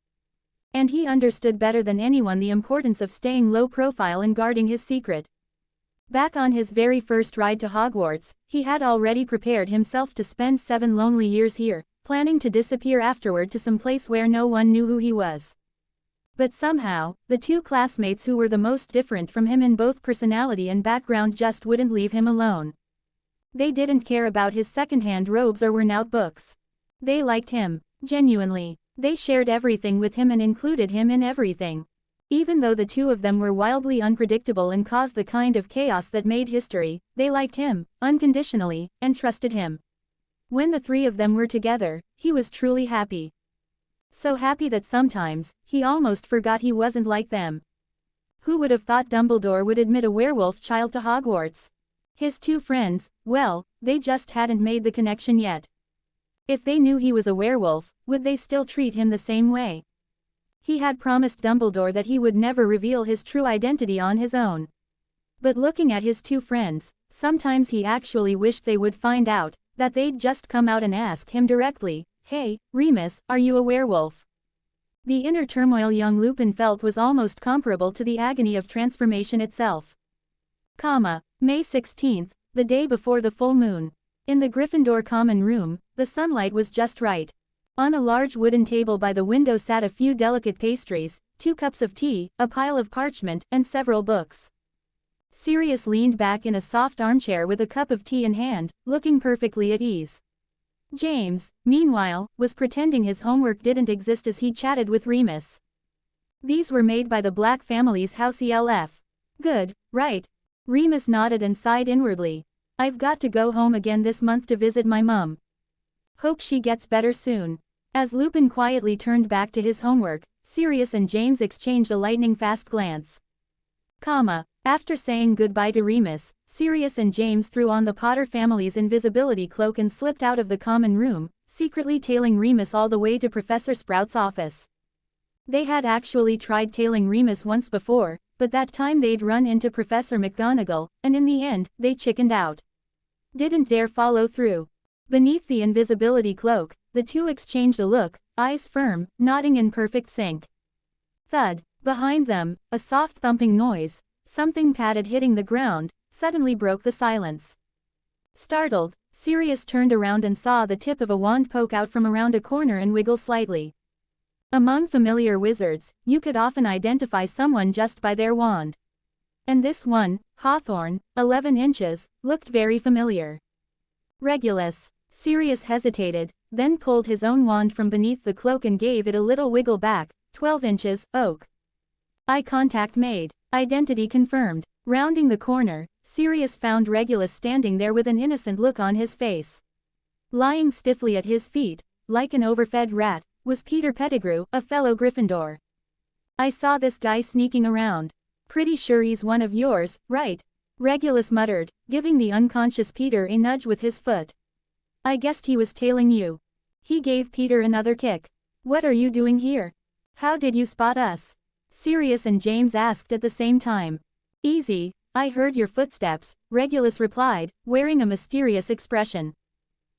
And he understood better than anyone the importance of staying low profile and guarding his secret. Back on his very first ride to Hogwarts, he had already prepared himself to spend 7 lonely years here, planning to disappear afterward to some place where no one knew who he was. But somehow, the 2 classmates who were the most different from him in both personality and background just wouldn't leave him alone. They didn't care about his second-hand robes or worn-out books. They liked him, genuinely. They shared everything with him and included him in everything. Even though the 2 of them were wildly unpredictable and caused the kind of chaos that made history, they liked him, unconditionally, and trusted him. When the 3 of them were together, he was truly happy. So happy that sometimes, he almost forgot he wasn't like them. Who would have thought Dumbledore would admit a werewolf child to Hogwarts? His 2 friends, well, they just hadn't made the connection yet. If they knew he was a werewolf, would they still treat him the same way? He had promised Dumbledore that he would never reveal his true identity on his own. But looking at his 2 friends, sometimes he actually wished they would find out, that they'd just come out and ask him directly, "Hey, Remus, are you a werewolf?" The inner turmoil young Lupin felt was almost comparable to the agony of transformation itself. May 16th, the day before the full moon. In the Gryffindor common room, the sunlight was just right. On a large wooden table by the window sat a few delicate pastries, 2 cups of tea, a pile of parchment, and several books. Sirius leaned back in a soft armchair with a cup of tea in hand, looking perfectly at ease. James, meanwhile, was pretending his homework didn't exist as he chatted with Remus. These were made by the Black family's house ELF. Good, right? Remus nodded and sighed inwardly. I've got to go home again this month to visit my mum. Hope she gets better soon. As Lupin quietly turned back to his homework, Sirius and James exchanged a lightning-fast glance. After saying goodbye to Remus, Sirius and James threw on the Potter family's invisibility cloak and slipped out of the common room, secretly tailing Remus all the way to Professor Sprout's office. They had actually tried tailing Remus once before, but that time they'd run into Professor McGonagall, and in the end, they chickened out. Didn't dare follow through. Beneath the invisibility cloak, The two exchanged a look, eyes firm, nodding in perfect sync. Thud. Behind them, a soft thumping noise, something padded hitting the ground, suddenly broke the silence. Startled, Sirius turned around and saw the tip of a wand poke out from around a corner and wiggle slightly. Among familiar wizards, you could often identify someone just by their wand. And this one, Hawthorne, 11 inches, looked very familiar. Regulus. Sirius hesitated, then pulled his own wand from beneath the cloak and gave it a little wiggle back. 12 inches, oak. Eye contact made. Identity confirmed. Rounding the corner, Sirius found Regulus standing there with an innocent look on his face. Lying stiffly at his feet, like an overfed rat, was Peter Pettigrew, a fellow Gryffindor. I saw this guy sneaking around. Pretty sure he's one of yours, right? Regulus muttered, giving the unconscious Peter a nudge with his foot. I guessed he was tailing you. He gave Peter another kick. What are you doing here? How did you spot us? Sirius and James asked at the same time. Easy, I heard your footsteps, Regulus replied, wearing a mysterious expression.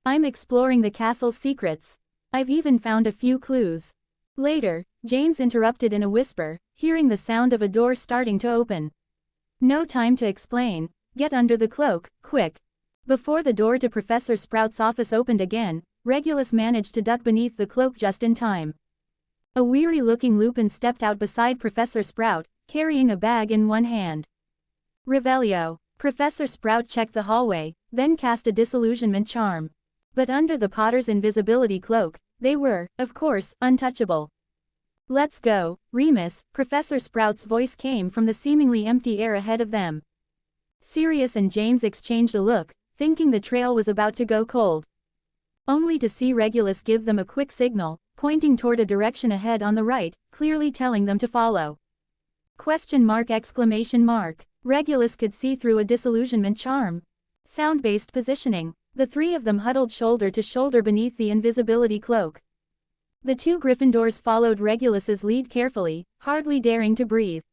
I'm exploring the castle's secrets. I've even found a few clues. Later, James interrupted in a whisper, hearing the sound of a door starting to open. No time to explain, get under the cloak, quick. Before the door to Professor Sprout's office opened again, Regulus managed to duck beneath the cloak just in time. A weary-looking Lupin stepped out beside Professor Sprout, carrying a bag in one hand. Revelio. Professor Sprout checked the hallway, then cast a disillusionment charm. But under the Potter's invisibility cloak, they were, of course, untouchable. Let's go, Remus, Professor Sprout's voice came from the seemingly empty air ahead of them. Sirius and James exchanged a look, thinking the trail was about to go cold. Only to see Regulus give them a quick signal, pointing toward a direction ahead on the right, clearly telling them to follow. Question mark exclamation mark. Regulus could see through a disillusionment charm. Sound-based positioning. The three of them huddled shoulder to shoulder beneath the invisibility cloak. The two Gryffindors followed Regulus's lead carefully, hardly daring to breathe.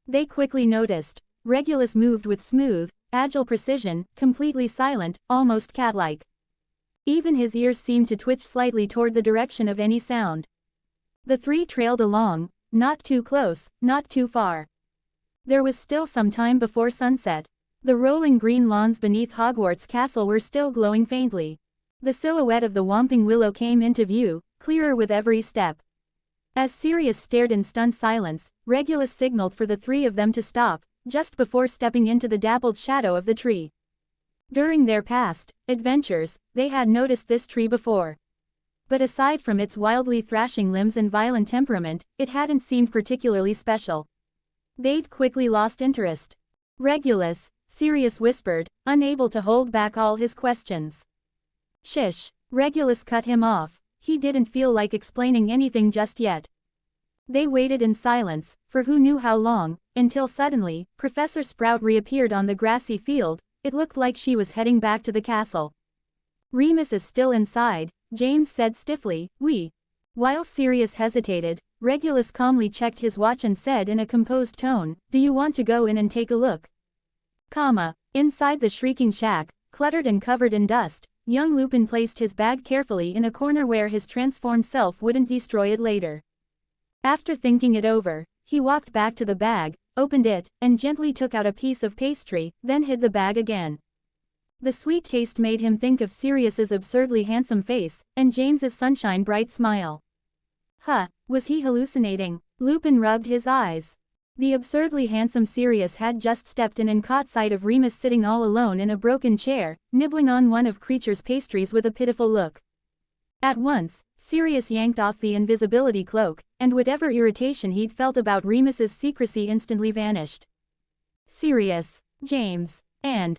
They quickly noticed. Regulus moved with smooth, agile precision, completely silent, almost cat-like. Even his ears seemed to twitch slightly toward the direction of any sound. The three trailed along, not too close, not too far. There was still some time before sunset. The rolling green lawns beneath Hogwarts Castle were still glowing faintly. The silhouette of the Whomping Willow came into view, clearer with every step. As Sirius stared in stunned silence, Regulus signaled for the three of them to stop, just before stepping into the dappled shadow of the tree. During their past adventures, they had noticed this tree before. But aside from its wildly thrashing limbs and violent temperament, it hadn't seemed particularly special. They'd quickly lost interest. Regulus, Sirius whispered, unable to hold back all his questions. Shish, Regulus cut him off. He didn't feel like explaining anything just yet. They waited in silence, for who knew how long, until suddenly, Professor Sprout reappeared on the grassy field. It looked like she was heading back to the castle. Remus is still inside, James said stiffly, we. While Sirius hesitated, Regulus calmly checked his watch and said in a composed tone, do you want to go in and take a look? Inside the shrieking shack, cluttered and covered in dust, young Lupin placed his bag carefully in a corner where his transformed self wouldn't destroy it later. After thinking it over, he walked back to the bag, opened it, and gently took out a piece of pastry, then hid the bag again. The sweet taste made him think of Sirius's absurdly handsome face, and James's sunshine bright smile. Was he hallucinating? Lupin rubbed his eyes. The absurdly handsome Sirius had just stepped in and caught sight of Remus sitting all alone in a broken chair, nibbling on one of Creature's pastries with a pitiful look. At once, Sirius yanked off the invisibility cloak, and whatever irritation he'd felt about Remus's secrecy instantly vanished. Sirius, James, and,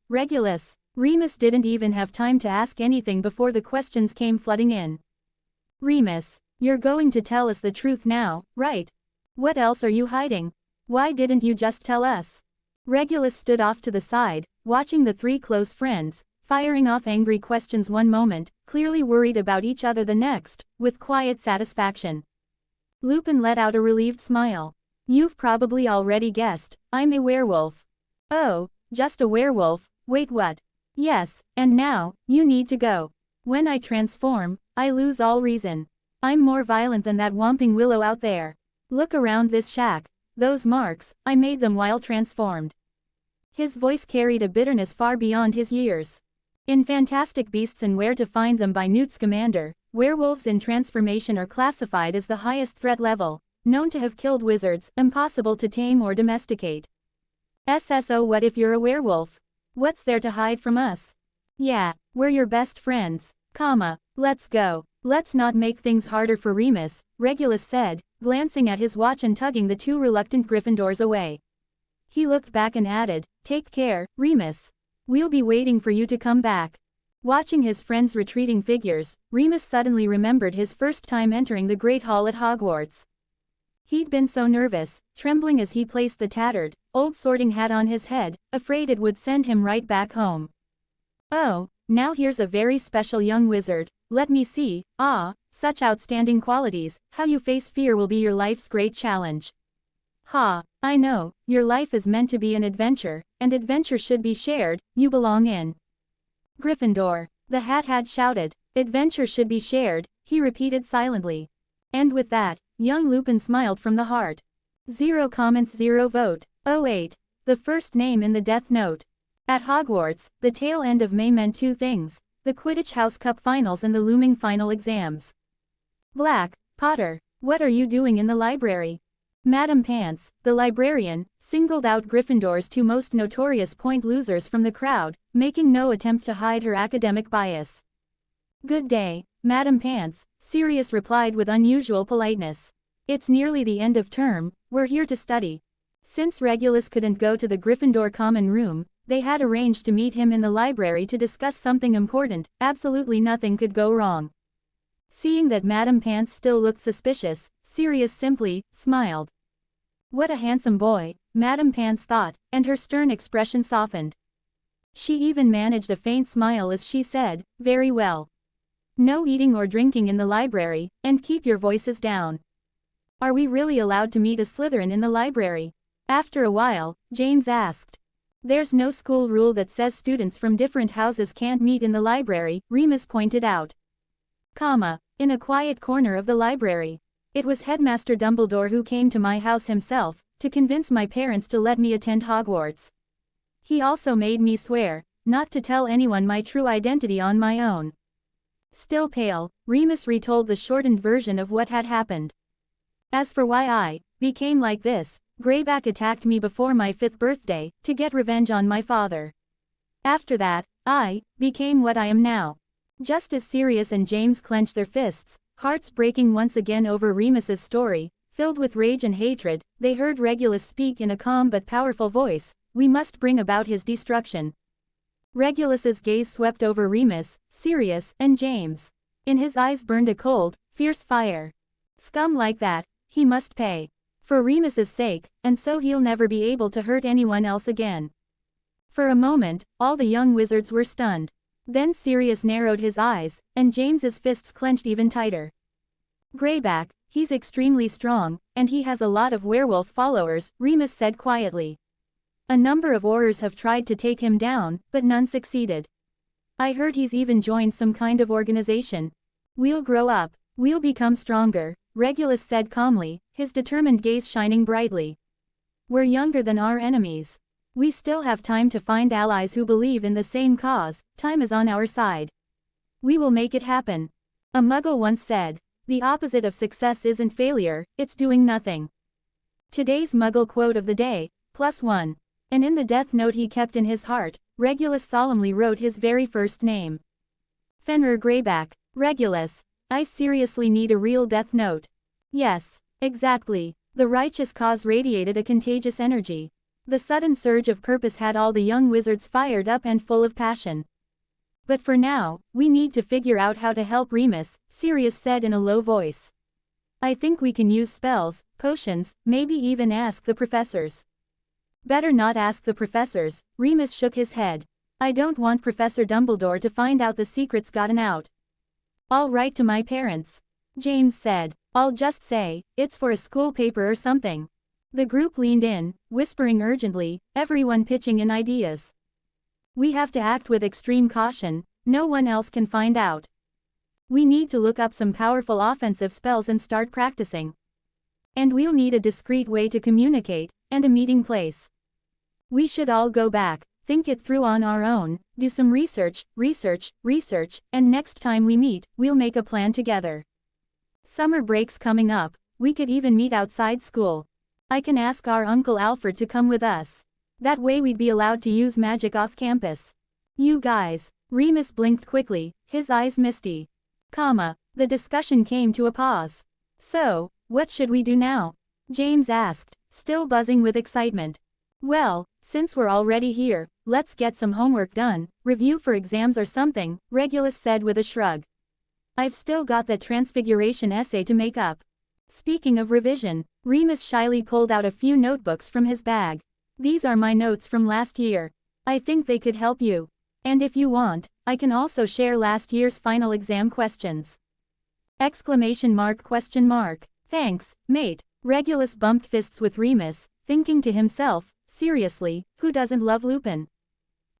Regulus. Remus didn't even have time to ask anything before the questions came flooding in. Remus, you're going to tell us the truth now, right? What else are you hiding? Why didn't you just tell us? Regulus stood off to the side, watching the three close friends, firing off angry questions one moment, clearly worried about each other the next, with quiet satisfaction. Lupin let out a relieved smile. You've probably already guessed, I'm a werewolf. Oh, just a werewolf, wait what? Yes, and now, you need to go. When I transform, I lose all reason. I'm more violent than that whomping willow out there. Look around this shack. Those marks, I made them while transformed. His voice carried a bitterness far beyond his years. In Fantastic Beasts and Where to Find Them by Newt Scamander, werewolves in transformation are classified as the highest threat level, known to have killed wizards, impossible to tame or domesticate. SSO, what if you're a werewolf? What's there to hide from us? Yeah, we're your best friends, let's go. Let's not make things harder for Remus, Regulus said, glancing at his watch and tugging the two reluctant Gryffindors away. He looked back and added, take care, Remus. We'll be waiting for you to come back. Watching his friends' retreating figures, Remus suddenly remembered his first time entering the Great Hall at Hogwarts. He'd been so nervous, trembling as he placed the tattered, old sorting hat on his head, afraid it would send him right back home. Oh, now here's a very special young wizard, let me see, such outstanding qualities, how you face fear will be your life's great challenge. I know, your life is meant to be an adventure, and adventure should be shared, you belong in Gryffindor, the hat had shouted. Adventure should be shared, he repeated silently. And with that, young Lupin smiled from the heart. 0 comments 0 vote. 08. The first name in the Death Note. At Hogwarts, the tail end of May meant two things, the Quidditch House Cup finals and the looming final exams. Black, Potter, what are you doing in the library? Madam Pants, the librarian, singled out Gryffindor's two most notorious point losers from the crowd, making no attempt to hide her academic bias. Good day, Madam Pants, Sirius replied with unusual politeness. It's nearly the end of term, we're here to study. Since Regulus couldn't go to the Gryffindor common room, they had arranged to meet him in the library to discuss something important. Absolutely nothing could go wrong. Seeing that Madam Pants still looked suspicious, Sirius simply smiled. What a handsome boy, Madam Pants thought, and her stern expression softened. She even managed a faint smile as she said, very well. No eating or drinking in the library, and keep your voices down. Are we really allowed to meet a Slytherin in the library? After a while, James asked. There's no school rule that says students from different houses can't meet in the library, Remus pointed out. In a quiet corner of the library. It was Headmaster Dumbledore who came to my house himself, to convince my parents to let me attend Hogwarts. He also made me swear, not to tell anyone my true identity on my own. Still pale, Remus retold the shortened version of what had happened. As for why I became like this, Greyback attacked me before my 5th birthday, to get revenge on my father. After that, I became what I am now. Just as Sirius and James clenched their fists, hearts breaking once again over Remus's story, filled with rage and hatred, they heard Regulus speak in a calm but powerful voice, we must bring about his destruction. Regulus's gaze swept over Remus, Sirius, and James. In his eyes burned a cold, fierce fire. Scum like that, he must pay. For Remus's sake, and so he'll never be able to hurt anyone else again. For a moment, all the young wizards were stunned. Then Sirius narrowed his eyes, and James's fists clenched even tighter. Greyback, he's extremely strong, and he has a lot of werewolf followers, Remus said quietly. A number of Aurors have tried to take him down, but none succeeded. I heard he's even joined some kind of organization. We'll grow up, we'll become stronger, Regulus said calmly, his determined gaze shining brightly. We're younger than our enemies. We still have time to find allies who believe in the same cause, time is on our side. We will make it happen. A Muggle once said, the opposite of success isn't failure, it's doing nothing. Today's Muggle quote of the day, +1. And in the death note he kept in his heart, Regulus solemnly wrote his very first name. Fenrir Greyback, Regulus, I seriously need a real death note. Yes, exactly. The righteous cause radiated a contagious energy. The sudden surge of purpose had all the young wizards fired up and full of passion. But for now, we need to figure out how to help Remus, Sirius said in a low voice. I think we can use spells, potions, maybe even ask the professors. Better not ask the professors, Remus shook his head. I don't want Professor Dumbledore to find out the secret's gotten out. I'll write to my parents. James said. I'll just say, it's for a school paper or something. The group leaned in, whispering urgently, everyone pitching in ideas. We have to act with extreme caution, no one else can find out. We need to look up some powerful offensive spells and start practicing. And we'll need a discreet way to communicate, and a meeting place. We should all go back, think it through on our own, do some research, and next time we meet, we'll make a plan together. Summer break's coming up, we could even meet outside school. I can ask our Uncle Alfred to come with us. That way we'd be allowed to use magic off campus. You guys. Remus blinked quickly, his eyes misty. The discussion came to a pause. So, what should we do now? James asked, still buzzing with excitement. Well, since we're already here, let's get some homework done, review for exams or something, Regulus said with a shrug. I've still got that Transmigration essay to make up. Speaking of revision, Remus shyly pulled out a few notebooks from his bag. These are my notes from last year. I think they could help you. And if you want, I can also share last year's final exam questions. ! Thanks, mate. Regulus bumped fists with Remus, thinking to himself, seriously, who doesn't love Lupin?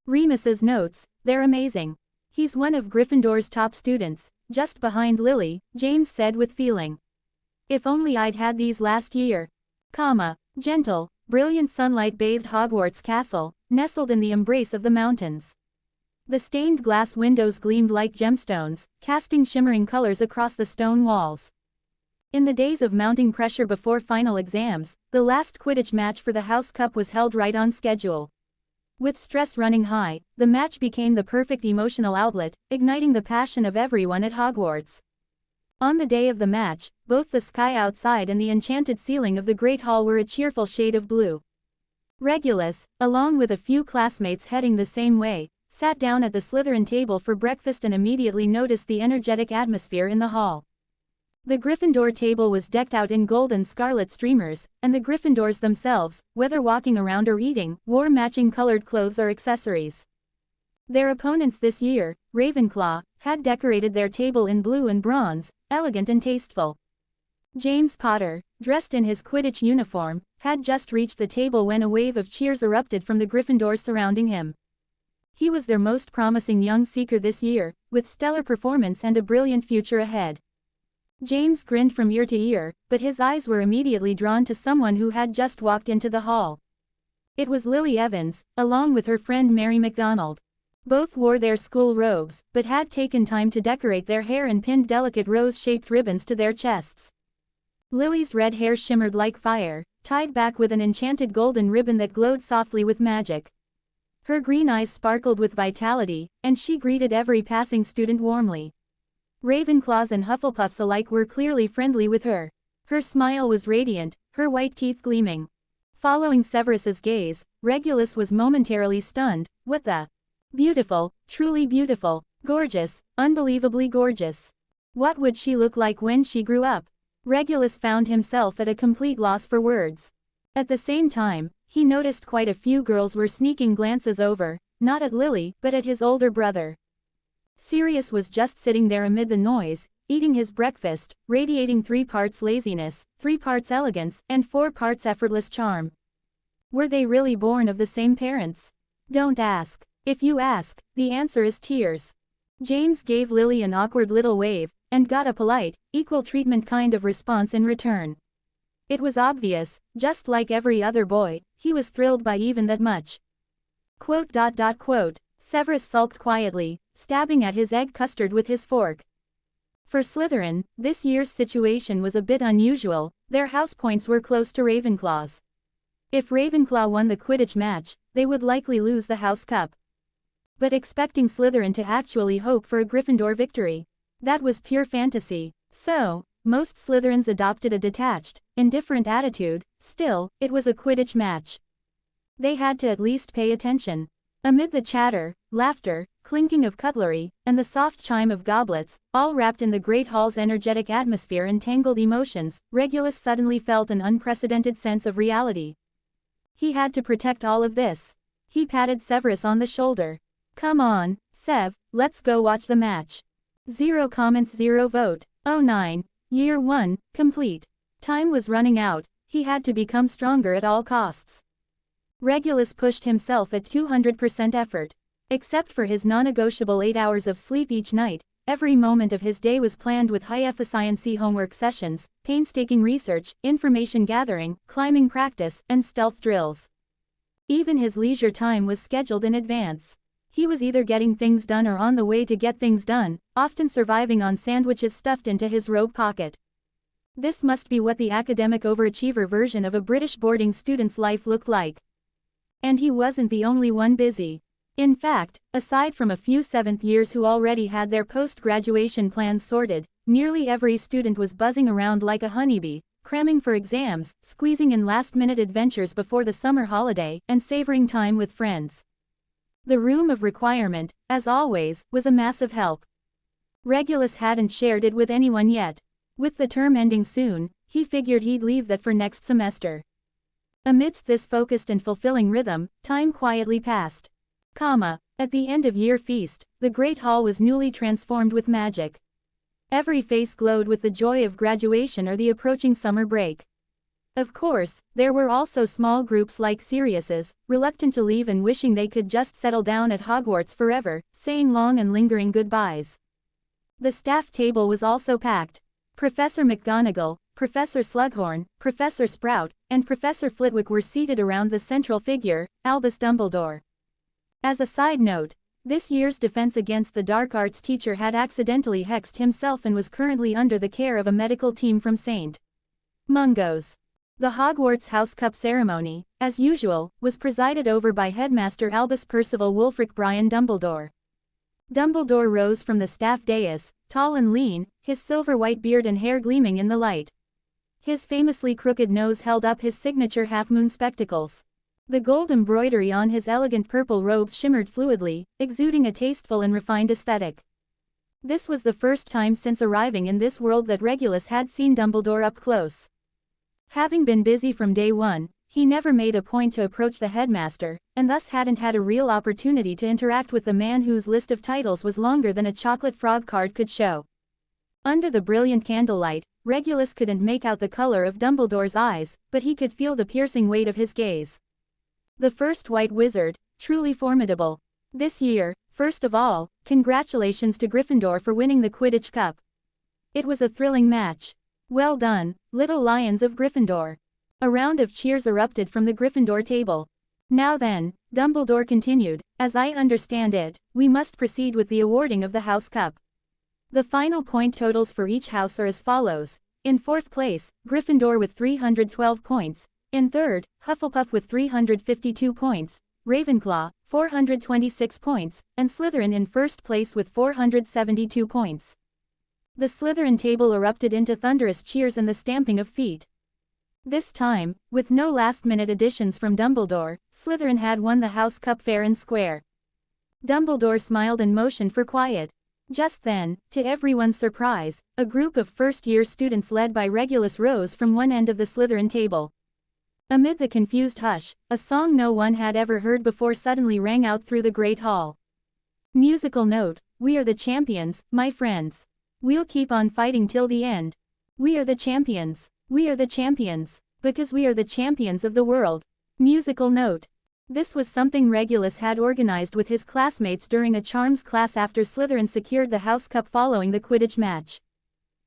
Remus's notes, they're amazing. He's one of Gryffindor's top students, just behind Lily, James said with feeling. If only I'd had these last year. Gentle, brilliant sunlight bathed Hogwarts Castle, nestled in the embrace of the mountains. The stained glass windows gleamed like gemstones, casting shimmering colors across the stone walls. In the days of mounting pressure before final exams, the last Quidditch match for the House Cup was held right on schedule. With stress running high, the match became the perfect emotional outlet, igniting the passion of everyone at Hogwarts. On the day of the match, both the sky outside and the enchanted ceiling of the Great Hall were a cheerful shade of blue. Regulus, along with a few classmates heading the same way, sat down at the Slytherin table for breakfast and immediately noticed the energetic atmosphere in the hall. The Gryffindor table was decked out in gold and scarlet streamers, and the Gryffindors themselves, whether walking around or eating, wore matching colored clothes or accessories. Their opponents this year, Ravenclaw, had decorated their table in blue and bronze, elegant and tasteful. James Potter, dressed in his Quidditch uniform, had just reached the table when a wave of cheers erupted from the Gryffindors surrounding him. He was their most promising young seeker this year, with stellar performance and a brilliant future ahead. James grinned from ear to ear, but his eyes were immediately drawn to someone who had just walked into the hall. It was Lily Evans, along with her friend Mary McDonald. Both wore their school robes, but had taken time to decorate their hair and pinned delicate rose-shaped ribbons to their chests. Lily's red hair shimmered like fire, tied back with an enchanted golden ribbon that glowed softly with magic. Her green eyes sparkled with vitality, and she greeted every passing student warmly. Ravenclaws and Hufflepuffs alike were clearly friendly with her. Her smile was radiant, her white teeth gleaming. Following Severus's gaze, Regulus was momentarily stunned. What the? Beautiful, truly beautiful, gorgeous, unbelievably gorgeous. What would she look like when she grew up? Regulus found himself at a complete loss for words. At the same time, he noticed quite a few girls were sneaking glances over, not at Lily, but at his older brother. Sirius was just sitting there amid the noise, eating his breakfast, radiating 3 parts laziness, 3 parts elegance, and 4 parts effortless charm. Were they really born of the same parents? Don't ask. If you ask, the answer is tears. James gave Lily an awkward little wave, and got a polite, equal treatment kind of response in return. It was obvious, just like every other boy, he was thrilled by even that much. Severus sulked quietly, stabbing at his egg custard with his fork. For Slytherin, this year's situation was a bit unusual, their house points were close to Ravenclaw's. If Ravenclaw won the Quidditch match, they would likely lose the House Cup. But expecting Slytherin to actually hope for a Gryffindor victory, that was pure fantasy. So, most Slytherins adopted a detached, indifferent attitude. Still, it was a Quidditch match. They had to at least pay attention. Amid the chatter, laughter, clinking of cutlery, and the soft chime of goblets, all wrapped in the Great Hall's energetic atmosphere and tangled emotions, Regulus suddenly felt an unprecedented sense of reality. He had to protect all of this. He patted Severus on the shoulder. Come on, Sev, let's go watch the match. 0 comments 0 vote. 09. Year 1, complete. Time was running out, he had to become stronger at all costs. Regulus pushed himself at 200% effort. Except for his non-negotiable 8 hours of sleep each night, every moment of his day was planned with high-efficiency homework sessions, painstaking research, information gathering, climbing practice, and stealth drills. Even his leisure time was scheduled in advance. He was either getting things done or on the way to get things done, often surviving on sandwiches stuffed into his robe pocket. This must be what the academic overachiever version of a British boarding student's life looked like. And he wasn't the only one busy. In fact, aside from a few seventh years who already had their post-graduation plans sorted, nearly every student was buzzing around like a honeybee, cramming for exams, squeezing in last-minute adventures before the summer holiday, and savoring time with friends. The room of requirement, as always, was a massive help. Regulus hadn't shared it with anyone yet. With the term ending soon, he figured he'd leave that for next semester. Amidst this focused and fulfilling rhythm, time quietly passed. At the end-of-year feast, the Great Hall was newly transformed with magic. Every face glowed with the joy of graduation or the approaching summer break. Of course, there were also small groups like Sirius's, reluctant to leave and wishing they could just settle down at Hogwarts forever, saying long and lingering goodbyes. The staff table was also packed. Professor McGonagall, Professor Slughorn, Professor Sprout, and Professor Flitwick were seated around the central figure, Albus Dumbledore. As a side note, this year's Defense Against the Dark Arts teacher had accidentally hexed himself and was currently under the care of a medical team from St. Mungo's. The Hogwarts House Cup ceremony, as usual, was presided over by Headmaster Albus Percival Wulfric Brian Dumbledore. Dumbledore rose from the staff dais, tall and lean, his silver-white beard and hair gleaming in the light. His famously crooked nose held up his signature half-moon spectacles. The gold embroidery on his elegant purple robes shimmered fluidly, exuding a tasteful and refined aesthetic. This was the first time since arriving in this world that Regulus had seen Dumbledore up close. Having been busy from day one, he never made a point to approach the headmaster, and thus hadn't had a real opportunity to interact with the man whose list of titles was longer than a chocolate frog card could show. Under the brilliant candlelight, Regulus couldn't make out the color of Dumbledore's eyes, but he could feel the piercing weight of his gaze. The first white wizard, truly formidable. This year, first of all, congratulations to Gryffindor for winning the Quidditch Cup. It was a thrilling match. Well done, little lions of Gryffindor. A round of cheers erupted from the Gryffindor table. Now then, Dumbledore continued, as I understand it, we must proceed with the awarding of the House Cup. The final point totals for each house are as follows. In fourth place, Gryffindor with 312 points. In third, Hufflepuff with 352 points, Ravenclaw, 426 points, and Slytherin in first place with 472 points. The Slytherin table erupted into thunderous cheers and the stamping of feet. This time, with no last-minute additions from Dumbledore, Slytherin had won the House Cup fair and square. Dumbledore smiled and motioned for quiet. Just then, to everyone's surprise, a group of first-year students led by Regulus rose from one end of the Slytherin table. Amid the confused hush, a song no one had ever heard before suddenly rang out through the Great Hall. Musical note, we are the champions, my friends. We'll keep on fighting till the end. We are the champions. We are the champions. Because we are the champions of the world. Musical note. This was something Regulus had organized with his classmates during a charms class after Slytherin secured the House Cup following the Quidditch match.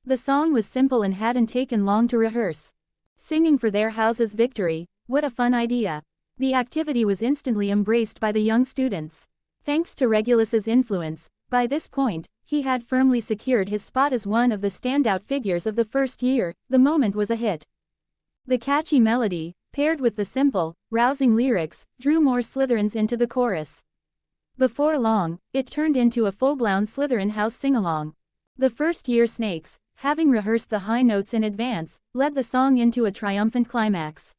The song was simple and hadn't taken long to rehearse. Singing for their house's victory, what a fun idea. The activity was instantly embraced by the young students. Thanks to Regulus's influence, by this point, he had firmly secured his spot as one of the standout figures of the first year. The moment was a hit. The catchy melody, paired with the simple, rousing lyrics, drew more Slytherins into the chorus. Before long, it turned into a full-blown Slytherin house sing-along. The first-year Snakes, having rehearsed the high notes in advance, led the song into a triumphant climax.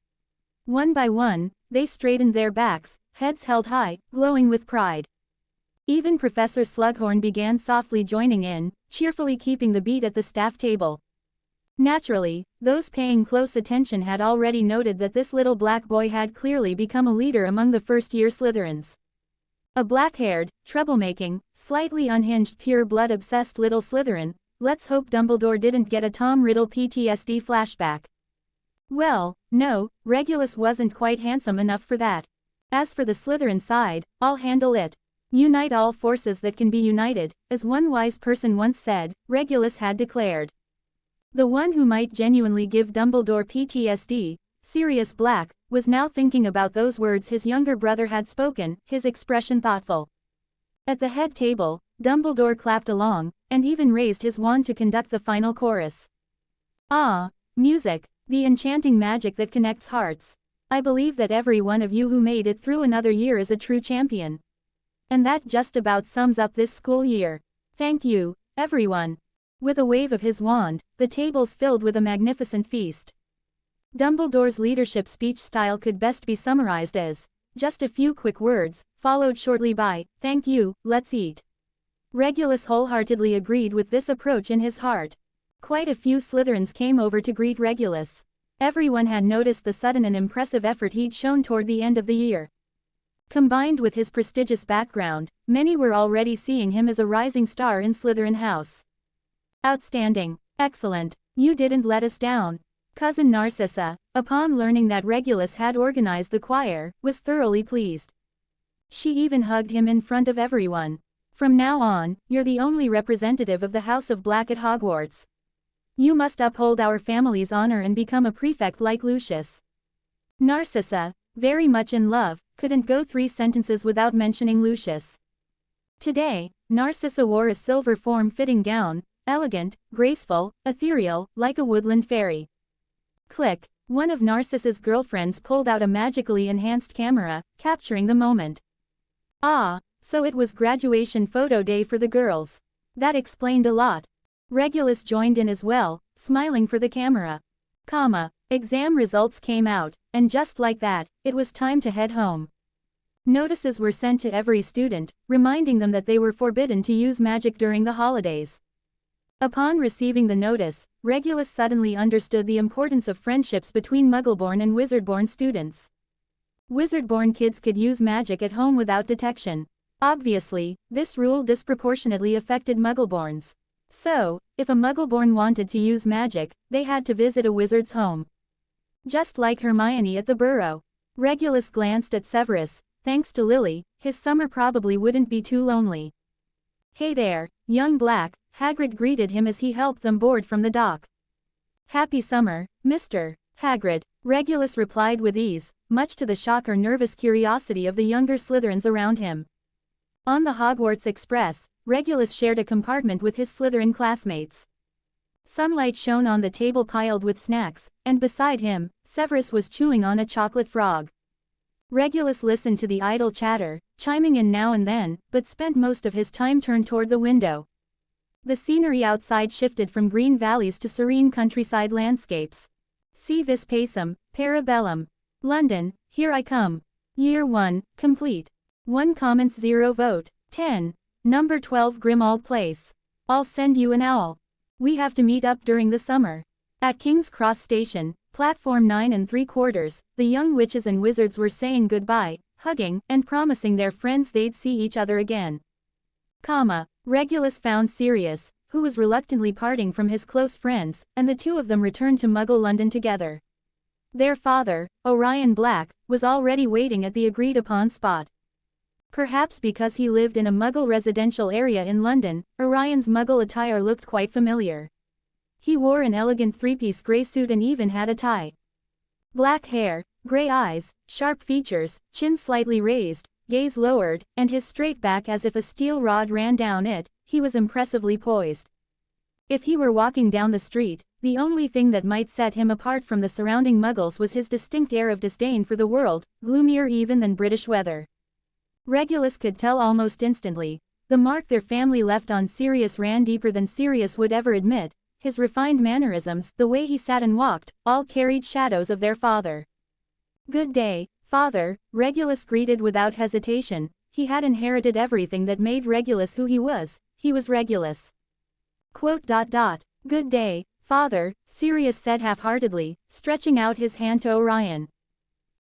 One by one, they straightened their backs, heads held high, glowing with pride. Even Professor Slughorn began softly joining in, cheerfully keeping the beat at the staff table. Naturally, those paying close attention had already noted that this little black boy had clearly become a leader among the first-year Slytherins. A black-haired, troublemaking, slightly unhinged pure-blood-obsessed little Slytherin. Let's hope Dumbledore didn't get a Tom Riddle PTSD flashback. Well, no, Regulus wasn't quite handsome enough for that. As for the Slytherin side, I'll handle it. Unite all forces that can be united, as one wise person once said, Regulus had declared. The one who might genuinely give Dumbledore PTSD, Sirius Black, was now thinking about those words his younger brother had spoken, his expression thoughtful. At the head table, Dumbledore clapped along, and even raised his wand to conduct the final chorus. Ah, music, the enchanting magic that connects hearts. I believe that every one of you who made it through another year is a true champion. And that just about sums up this school year. Thank you, everyone. With a wave of his wand, the tables filled with a magnificent feast. Dumbledore's leadership speech style could best be summarized as, just a few quick words, followed shortly by, thank you, let's eat. Regulus wholeheartedly agreed with this approach in his heart. Quite a few Slytherins came over to greet Regulus. Everyone had noticed the sudden and impressive effort he'd shown toward the end of the year. Combined with his prestigious background, many were already seeing him as a rising star in Slytherin House. Outstanding. Excellent. You didn't let us down. Cousin Narcissa, upon learning that Regulus had organized the choir, was thoroughly pleased. She even hugged him in front of everyone. From now on, you're the only representative of the House of Black at Hogwarts. You must uphold our family's honor and become a prefect like Lucius. Narcissa, very much in love, couldn't go 3 sentences without mentioning Lucius. Today, Narcissa wore a silver form-fitting gown, elegant, graceful, ethereal, like a woodland fairy. Click. One of Narcissa's girlfriends pulled out a magically enhanced camera, capturing the moment. Ah, so it was graduation photo day for the girls. That explained a lot. Regulus joined in as well, smiling for the camera. Exam results came out, and just like that, it was time to head home. Notices were sent to every student, reminding them that they were forbidden to use magic during the holidays. Upon receiving the notice, Regulus suddenly understood the importance of friendships between Muggleborn and Wizardborn students. Wizardborn kids could use magic at home without detection. Obviously, this rule disproportionately affected Muggleborns. So, if a Muggleborn wanted to use magic, they had to visit a wizard's home. Just like Hermione at the Burrow. Regulus glanced at Severus. Thanks to Lily, his summer probably wouldn't be too lonely. Hey there, young Black, Hagrid greeted him as he helped them board from the dock. Happy summer, Mr. Hagrid, Regulus replied with ease, much to the shock or nervous curiosity of the younger Slytherins around him. On the Hogwarts Express, Regulus shared a compartment with his Slytherin classmates. Sunlight shone on the table piled with snacks, and beside him, Severus was chewing on a chocolate frog. Regulus listened to the idle chatter, chiming in now and then, but spent most of his time turned toward the window. The scenery outside shifted from green valleys to serene countryside landscapes. Si vis pacem, para bellum. London, here I come. Year 1, complete. 1 comments 0 vote. 10. Number 12 Grimmauld Place. I'll send you an owl. We have to meet up during the summer. At King's Cross Station, platform 9 3/4, the young witches and wizards were saying goodbye, hugging, and promising their friends they'd see each other again. Regulus found Sirius, who was reluctantly parting from his close friends, and the two of them returned to Muggle London together. Their father, Orion Black, was already waiting at the agreed-upon spot. Perhaps because he lived in a Muggle residential area in London, Orion's Muggle attire looked quite familiar. He wore an elegant 3-piece grey suit and even had a tie. Black hair, grey eyes, sharp features, chin slightly raised, gaze lowered, and his straight back as if a steel rod ran down it, he was impressively poised. If he were walking down the street, the only thing that might set him apart from the surrounding Muggles was his distinct air of disdain for the world, gloomier even than British weather. Regulus could tell almost instantly. The mark their family left on Sirius ran deeper than Sirius would ever admit. His refined mannerisms, the way he sat and walked, all carried shadows of their father. Good day, father, Regulus greeted without hesitation. He had inherited everything that made Regulus who he was Regulus. Good day, father, Sirius said half-heartedly, stretching out his hand to Orion.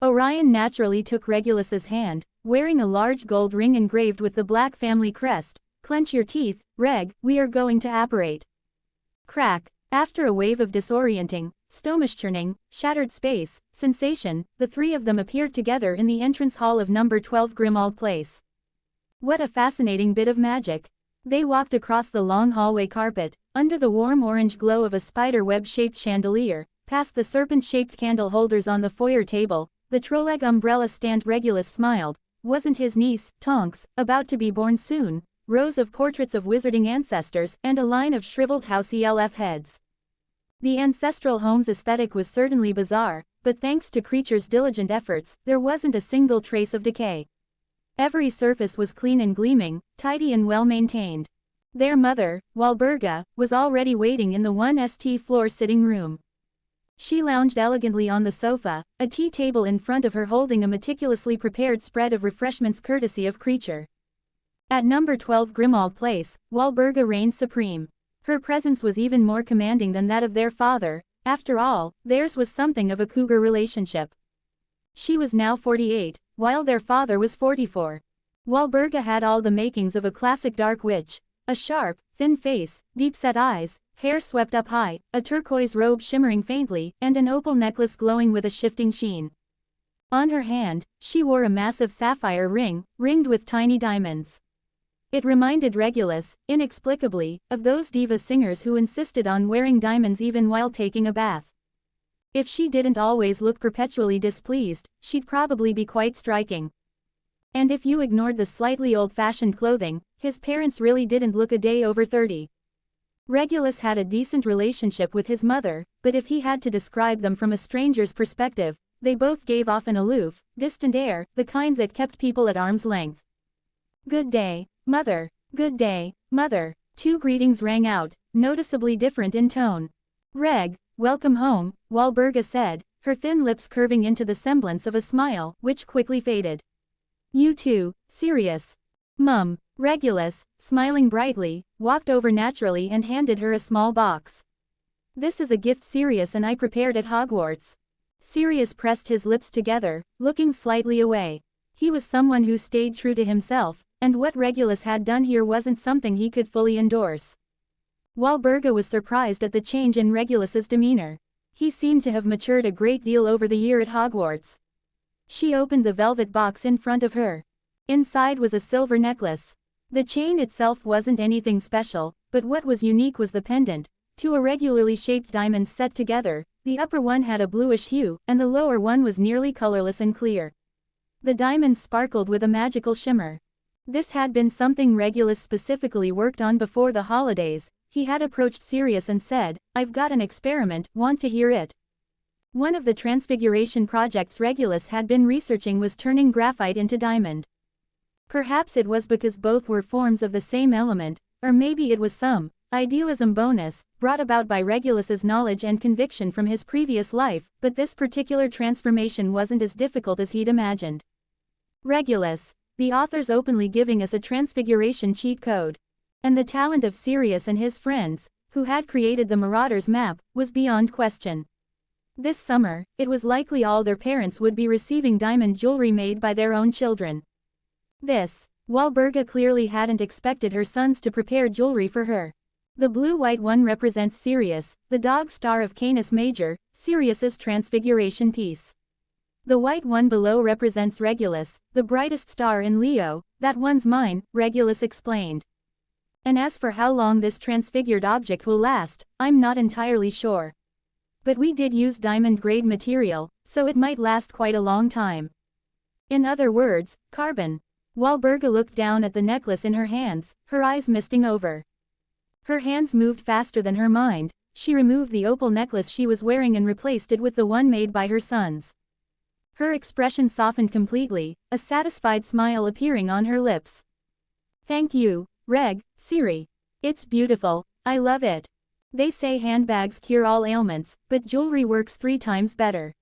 Orion naturally took Regulus's hand, wearing a large gold ring engraved with the Black family crest. Clench your teeth, Reg, we are going to apparate. Crack. After a wave of disorienting, stomach-churning, shattered space, sensation, the three of them appeared together in the entrance hall of number 12 Grimmauld Place. What a fascinating bit of magic. They walked across the long hallway carpet, under the warm orange glow of a spider-web-shaped chandelier, past the serpent-shaped candle holders on the foyer table, the troll-egg umbrella stand. Regulus smiled. Wasn't his niece, Tonks, about to be born soon? Rows of portraits of wizarding ancestors, and a line of shriveled house elf heads. The ancestral home's aesthetic was certainly bizarre, but thanks to Creature's diligent efforts, there wasn't a single trace of decay. Every surface was clean and gleaming, tidy and well-maintained. Their mother, Walburga, was already waiting in the 1st floor sitting room. She lounged elegantly on the sofa, a tea table in front of her holding a meticulously prepared spread of refreshments courtesy of Creature. At number 12 Grimmauld Place, Walburga reigned supreme. Her presence was even more commanding than that of their father. After all, theirs was something of a cougar relationship. She was now 48, while their father was 44. Walburga had all the makings of a classic dark witch. A sharp, thin face, deep-set eyes, hair swept up high, a turquoise robe shimmering faintly, and an opal necklace glowing with a shifting sheen. On her hand, she wore a massive sapphire ring, ringed with tiny diamonds. It reminded Regulus, inexplicably, of those diva singers who insisted on wearing diamonds even while taking a bath. If she didn't always look perpetually displeased, she'd probably be quite striking. And if you ignored the slightly old-fashioned clothing, his parents really didn't look a day over 30. Regulus had a decent relationship with his mother, but if he had to describe them from a stranger's perspective, they both gave off an aloof, distant air, the kind that kept people at arm's length. "Good day, Mother. Good day, Mother." Two greetings rang out, noticeably different in tone. "Reg, welcome home," Walburga said, her thin lips curving into the semblance of a smile, which quickly faded. "You too, Sirius." "Mum." Regulus, smiling brightly, walked over naturally and handed her a small box. "This is a gift Sirius and I prepared at Hogwarts." Sirius pressed his lips together, looking slightly away. He was someone who stayed true to himself, and what Regulus had done here wasn't something he could fully endorse. Walburga was surprised at the change in Regulus's demeanor. He seemed to have matured a great deal over the year at Hogwarts. She opened the velvet box in front of her. Inside was a silver necklace. The chain itself wasn't anything special, but what was unique was the pendant, two irregularly shaped diamonds set together. The upper one had a bluish hue, and the lower one was nearly colorless and clear. The diamonds sparkled with a magical shimmer. This had been something Regulus specifically worked on before the holidays. He had approached Sirius and said, "I've got an experiment, want to hear it?" One of the Transmigration projects Regulus had been researching was turning graphite into diamond. Perhaps it was because both were forms of the same element, or maybe it was some idealism bonus, brought about by Regulus's knowledge and conviction from his previous life, but this particular transformation wasn't as difficult as he'd imagined. Regulus, the author's openly giving us a transfiguration cheat code. And the talent of Sirius and his friends, who had created the Marauder's map, was beyond question. This summer, it was likely all their parents would be receiving diamond jewelry made by their own children. Walburga clearly hadn't expected her sons to prepare jewelry for her. The blue-white one represents Sirius, the dog star of Canis Major, Sirius's transfiguration piece. The white one below represents Regulus, the brightest star in Leo. "That one's mine," Regulus explained. "And as for how long this transfigured object will last, I'm not entirely sure. But we did use diamond-grade material, so it might last quite a long time. In other words, carbon." Walburga looked down at the necklace in her hands, her eyes misting over. Her hands moved faster than her mind. She removed the opal necklace she was wearing and replaced it with the one made by her sons. Her expression softened completely, a satisfied smile appearing on her lips. "Thank you, Siri. It's beautiful, I love it. They say handbags cure all ailments, but jewelry works 3 times better.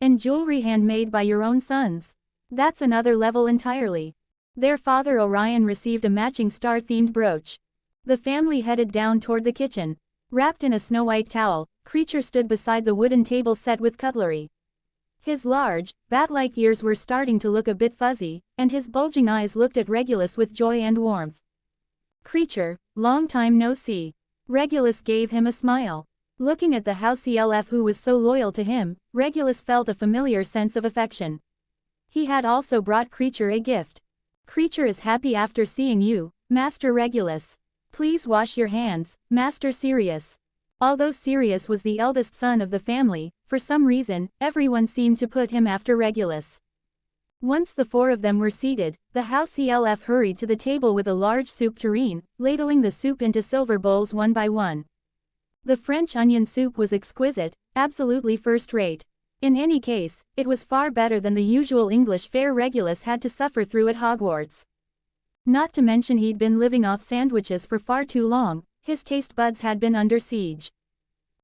And jewelry handmade by your own sons. That's another level entirely." Their father Orion received a matching star-themed brooch. The family headed down toward the kitchen. Wrapped in a snow-white towel, Creature stood beside the wooden table set with cutlery. His large, bat-like ears were starting to look a bit fuzzy, and his bulging eyes looked at Regulus with joy and warmth. "Creature, long time no see." Regulus gave him a smile. Looking at the house elf who was so loyal to him, Regulus felt a familiar sense of affection. He had also brought Creature a gift. Creature is happy after seeing you, Master Regulus. Please wash your hands, Master Sirius. Although Sirius was the eldest son of the family, for some reason, everyone seemed to put him after Regulus. Once the four of them were seated, the house elf hurried to the table with a large soup tureen, ladling the soup into silver bowls one by one. The French onion soup was exquisite, absolutely first-rate. In any case, it was far better than the usual English fare Regulus had to suffer through at Hogwarts. Not to mention he'd been living off sandwiches for far too long, his taste buds had been under siege.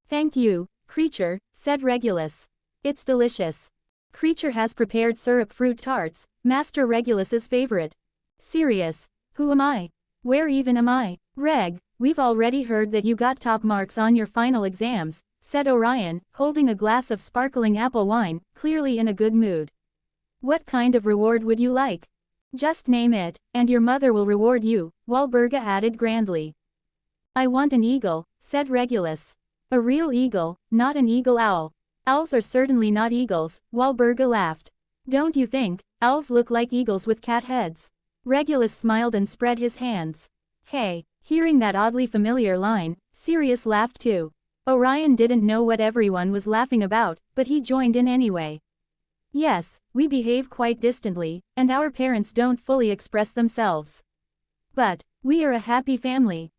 "Thank you, Creature," said Regulus. "It's delicious. Creature has prepared syrup fruit tarts, Master Regulus's favorite." "Sirius, who am I? Where even am I?" "Reg, we've already heard that you got top marks on your final exams," said Orion, holding a glass of sparkling apple wine, clearly in a good mood. "What kind of reward would you like?" "Just name it, and your mother will reward you," Walburga added grandly. "I want an eagle," said Regulus. "A real eagle, not an eagle owl." "Owls are certainly not eagles," Walburga laughed. "Don't you think? Owls look like eagles with cat heads." Regulus smiled and spread his hands. "Hey." Hearing that oddly familiar line, Sirius laughed too. Orion didn't know what everyone was laughing about, but he joined in anyway. "Yes, we behave quite distantly, and our parents don't fully express themselves. But we are a happy family."